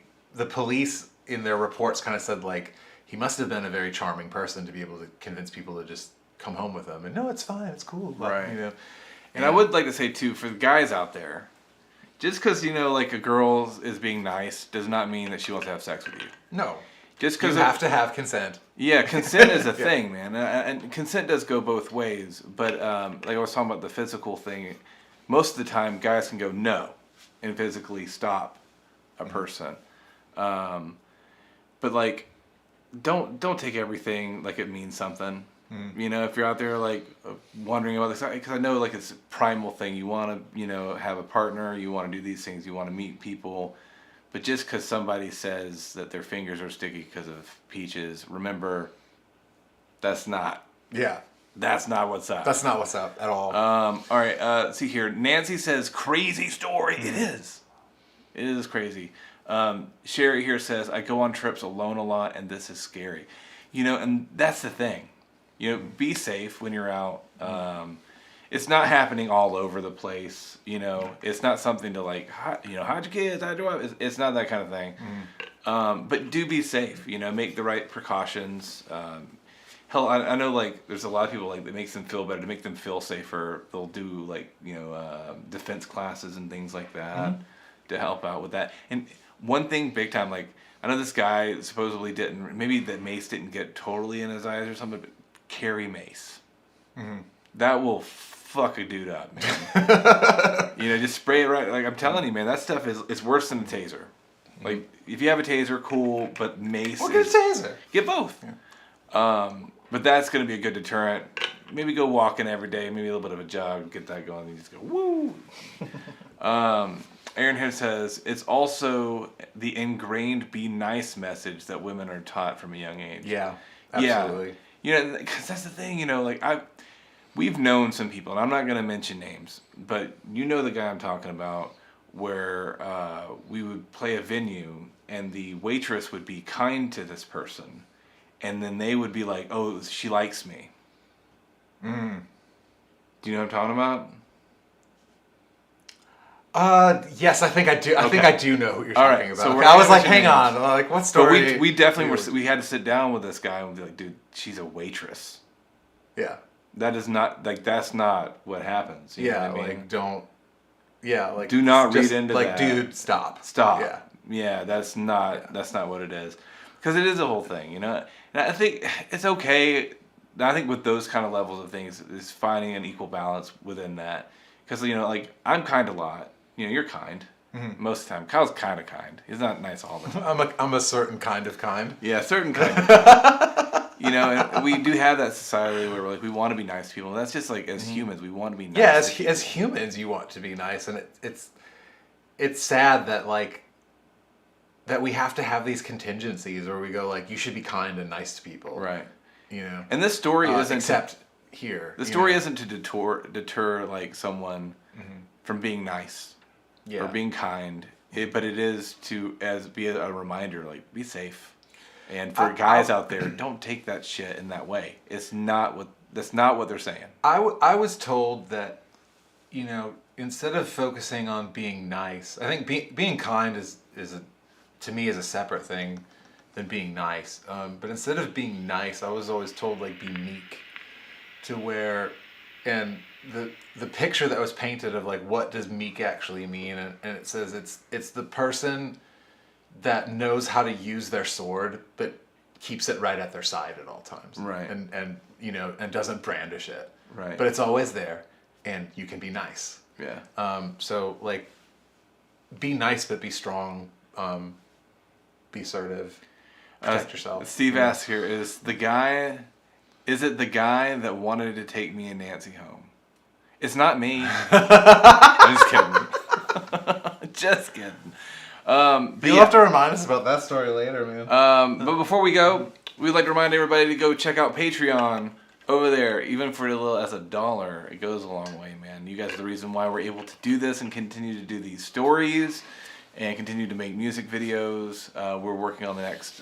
C: police in their reports kind of said, like, he must have been a very charming person to be able to convince people to just come home with him. And no, it's fine, it's cool.
B: Right. And I would like to say, too, for the guys out there, just because, like, a girl is being nice does not mean that she wants to have sex with you.
C: No.
B: Just because
C: you have to have consent.
B: Yeah, consent is a thing, man, and consent does go both ways. But like I was talking about the physical thing, most of the time guys can go no, and physically stop a person. But like, don't take everything like it means something. If you're out there like wondering about this, because I know like it's a primal thing. You want to have a partner. You want to do these things. You want to meet people. But just because somebody says that their fingers are sticky because of peaches, remember, that's not.
C: Yeah.
B: That's not what's up.
C: That's not what's up at all.
B: All right. See here. Nancy says, crazy story. It is. It is crazy. Sherry here says, I go on trips alone a lot, and this is scary. And that's the thing. Be safe when you're out. it's not happening all over the place. It's not something to like, how'd your kids? How do I? It's not that kind of thing. But do be safe. Make the right precautions. Hell, I know like there's a lot of people like that makes them feel better to make them feel safer. They'll do like defense classes and things like that to help out with that. And one thing big time, like I know this guy supposedly didn't, maybe the mace didn't get totally in his eyes or something, but carry mace. That will fuck a dude up, man. Just spray it right. Like I'm telling you, man, that stuff it's worse than a taser. Like if you have a taser, cool, but mace.
C: Well, get a taser. Get both.
B: Yeah. But that's going to be a good deterrent. Maybe go walking every day, maybe a little bit of a jog, get that going, and you just go, woo! Aaron here says, it's also the ingrained be nice message that women are taught from a young age.
C: Yeah, absolutely.
B: Yeah. Because that's the thing, we've known some people, and I'm not going to mention names, but the guy I'm talking about, where we would play a venue, and the waitress would be kind to this person. And then they would be like, "Oh, she likes me." Do you know what I'm talking about?
C: Yes, I think I do. I think I do know what you're talking about.
B: So
C: okay, I was like, "Hang on, like what story?"
B: But we definitely we had to sit down with this guy and be like, "Dude, she's a waitress."
C: Yeah.
B: That is not like that's not what happens. You know what I mean?
C: Like don't. Yeah, like
B: do not read into
C: like,
B: that.
C: Like, dude, stop.
B: Yeah, that's not what it is. Because it is a whole thing, And I think it's okay. I think with those kind of levels of things is finding an equal balance within that. Because, like, I'm kind a lot. You're kind. Most of the time. Kyle's kind of kind. He's not nice all the time.
C: I'm a certain kind of kind.
B: Yeah, certain kind of kind. And we do have that society where we're like, we want to be nice to people. And that's just like, as humans, we want to be nice.
C: Yeah, as humans, you want to be nice. And it's sad that, like, that we have to have these contingencies where we go like, you should be kind and nice to people.
B: Right.
C: And
B: this story isn't...
C: Except here.
B: The story isn't to deter like someone from being nice or being kind. But it is to be a reminder, like, be safe. And for guys out there, don't take that shit in that way. That's not what they're saying.
C: I was told that, instead of focusing on being nice, I think being kind to me is a separate thing than being nice. But instead of being nice, I was always told like be meek, to where, and the picture that was painted of like what does meek actually mean, and it says it's the person that knows how to use their sword but keeps it right at their side at all times.
B: Right.
C: And doesn't brandish it.
B: Right.
C: But it's always there, and you can be nice.
B: Yeah.
C: So like, be nice but be strong. Be assertive. Protect yourself.
B: Steve asks here, is it the guy that wanted to take me and Nancy home? It's not me. I'm just kidding. Just kidding.
C: You'll have to remind us about that story later, man.
B: But before we go, we'd like to remind everybody to go check out Patreon over there. Even for as $1, it goes a long way, man. You guys are the reason why we're able to do this and continue to do these stories and continue to make music videos. We're working on the next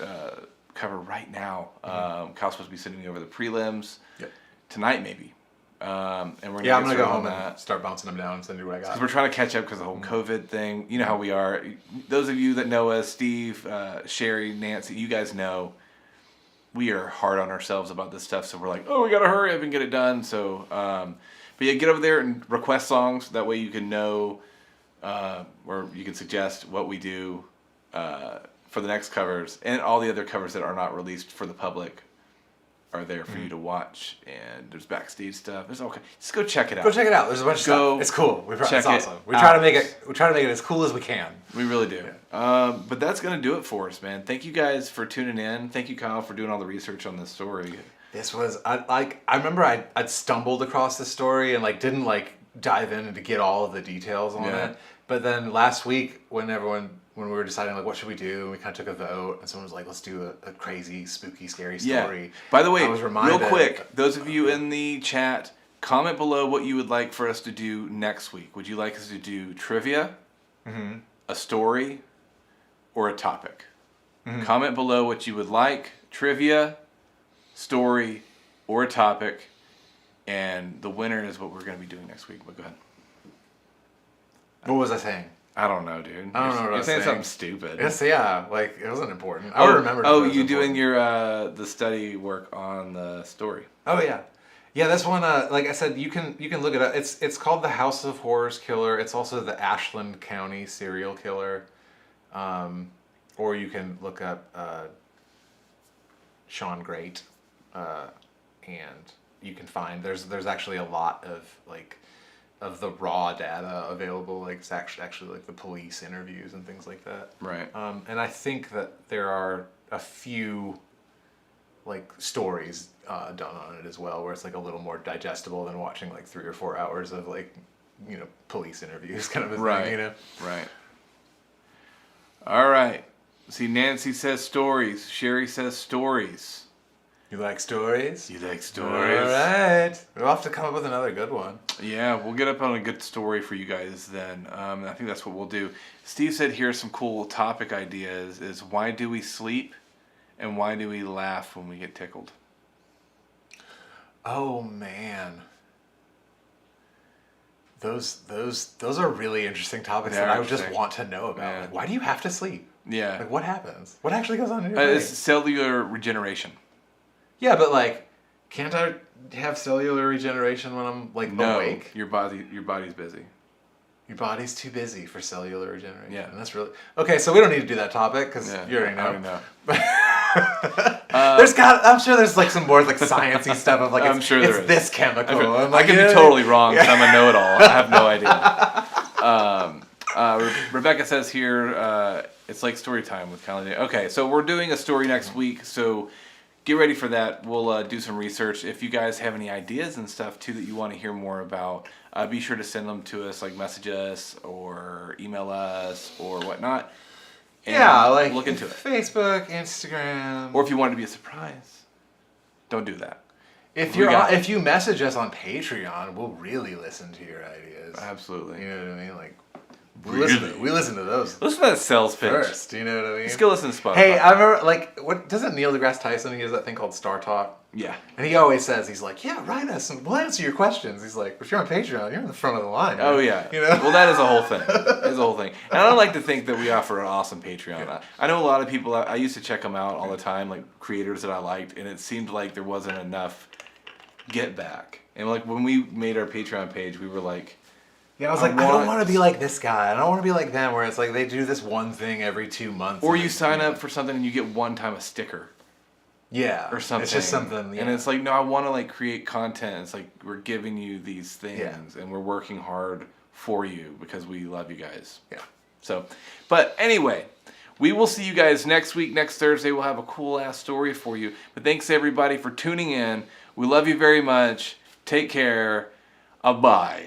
B: cover right now. Kyle's supposed to be sending me over the prelims tonight, maybe. And we're
C: I'm gonna go home and start bouncing them down and send you what I got.
B: Because we're trying to catch up because of the whole COVID thing. You know how we are. Those of you that know us, Steve, Sherry, Nancy, you guys know we are hard on ourselves about this stuff. So we're like, we gotta hurry up and get it done. So, but yeah, get over there and request songs. That way you can know, or you can suggest what we do for the next covers, and all the other covers that are not released for the public are there for you to watch, and there's backstage stuff. There's okay. Just go check it out.
C: Go check it out. There's a bunch of stuff. It's cool. It's awesome. We try to make it as cool as we can.
B: We really do. Yeah. But that's gonna do it for us, man. Thank you guys for tuning in. Thank you, Kyle, for doing all the research on this story.
C: This was I remember I'd stumbled across this story and like didn't like dive in and to get all of the details on it. But then last week when we were deciding like what should we do, and we kind of took a vote, and someone was like, let's do a crazy, spooky, scary story.
B: Yeah. By the way,
C: I was reminded,
B: real quick, those of you in the chat, comment below what you would like for us to do next week. Would you like us to do trivia, a story, or a topic? Comment below what you would like, trivia, story, or a topic, And the winner is what we're going to be doing next week. But go ahead.
C: What was I saying?
B: I don't know, dude.
C: I don't know what I
B: You're
C: was
B: saying
C: saying.
B: something stupid.
C: Yes, yeah. Like, it wasn't important. I would remember.
B: Oh, you doing your the study work on the story?
C: Oh yeah, yeah. This one, like I said, you can look it up. It's called the House of Horrors Killer. It's also the Ashland County Serial Killer, or you can look up Sean Great, and you can find there's actually a lot of the raw data available. Like it's actually like the police interviews and things like that.
B: Right.
C: And I think that there are a few like stories done on it as well, where it's like a little more digestible than watching like 3 or 4 hours of like, you know, police interviews kind of a thing, you know?
B: Right. All right. See, Nancy says stories. Sherry says stories.
C: You like stories?
B: You like stories?
C: All right. We'll have to come up with another good one.
B: Yeah, we'll get up on a good story for you guys then. I think that's what we'll do. Steve said here's some cool topic ideas is why do we sleep and why do we laugh when we get tickled?
C: Oh man. Those are really interesting topics that I would just want to know about.
B: Yeah.
C: Like, why do you have to sleep?
B: Yeah.
C: Like what happens? What actually goes on in your brain?
B: It's cellular regeneration.
C: Yeah, but like, can't I have cellular regeneration when I'm like awake?
B: Your body's busy.
C: Your body's too busy for cellular regeneration.
B: Yeah.
C: And that's really okay. So we don't need to do that topic because you already know.
B: I know.
C: I'm sure there's like some more like sciencey stuff of like
B: I'm sure there
C: it's
B: is.
C: this chemical.
B: I could be totally wrong because I'm a know-it-all. I have no idea. Rebecca says here, it's like story time with Calendar. Okay, so we're doing a story next week, so get ready for that. We'll do some research. If you guys have any ideas and stuff too that you want to hear more about, be sure to send them to us, like message us or email us or whatnot. And
C: like
B: look into it.
C: Facebook, Instagram.
B: Or if you want it to be a surprise, don't do that.
C: If you message us on Patreon, we'll really listen to your ideas.
B: Absolutely.
C: You know what I mean? Like
B: Really?
C: we listen to those.
B: Listen to that sales pitch.
C: First, you know what I mean?
B: Let's go listen to Spotify.
C: Hey, I remember, like, what doesn't Neil deGrasse Tyson, he has that thing called Star Talk?
B: Yeah.
C: And he always says, he's like, yeah, write us and we'll answer your questions. He's like, if you're on Patreon, you're in the front of the line.
B: Oh,
C: man.
B: yeah.
C: You know?
B: Well, that is a whole thing. It's a whole thing. And I don't like to think that we offer an awesome Patreon.
C: Yeah.
B: I know a lot of people, I used to check them out all the time, like creators that I liked, and it seemed like there wasn't enough get back. And like when we made our Patreon page, we were like,
C: Yeah, I was like, I don't want to be like this guy. I don't want to be like them, where it's like they do this one thing every 2 months.
B: or you sign up for something and you get one time a sticker.
C: Yeah.
B: Or something.
C: It's just something. Yeah.
B: And it's like, no, I want to like create content. It's like we're giving you these things and we're working hard for you because we love you guys.
C: Yeah.
B: So, but anyway, we will see you guys next week. Next Thursday, we'll have a cool ass story for you. But thanks everybody for tuning in. We love you very much. Take care. Bye.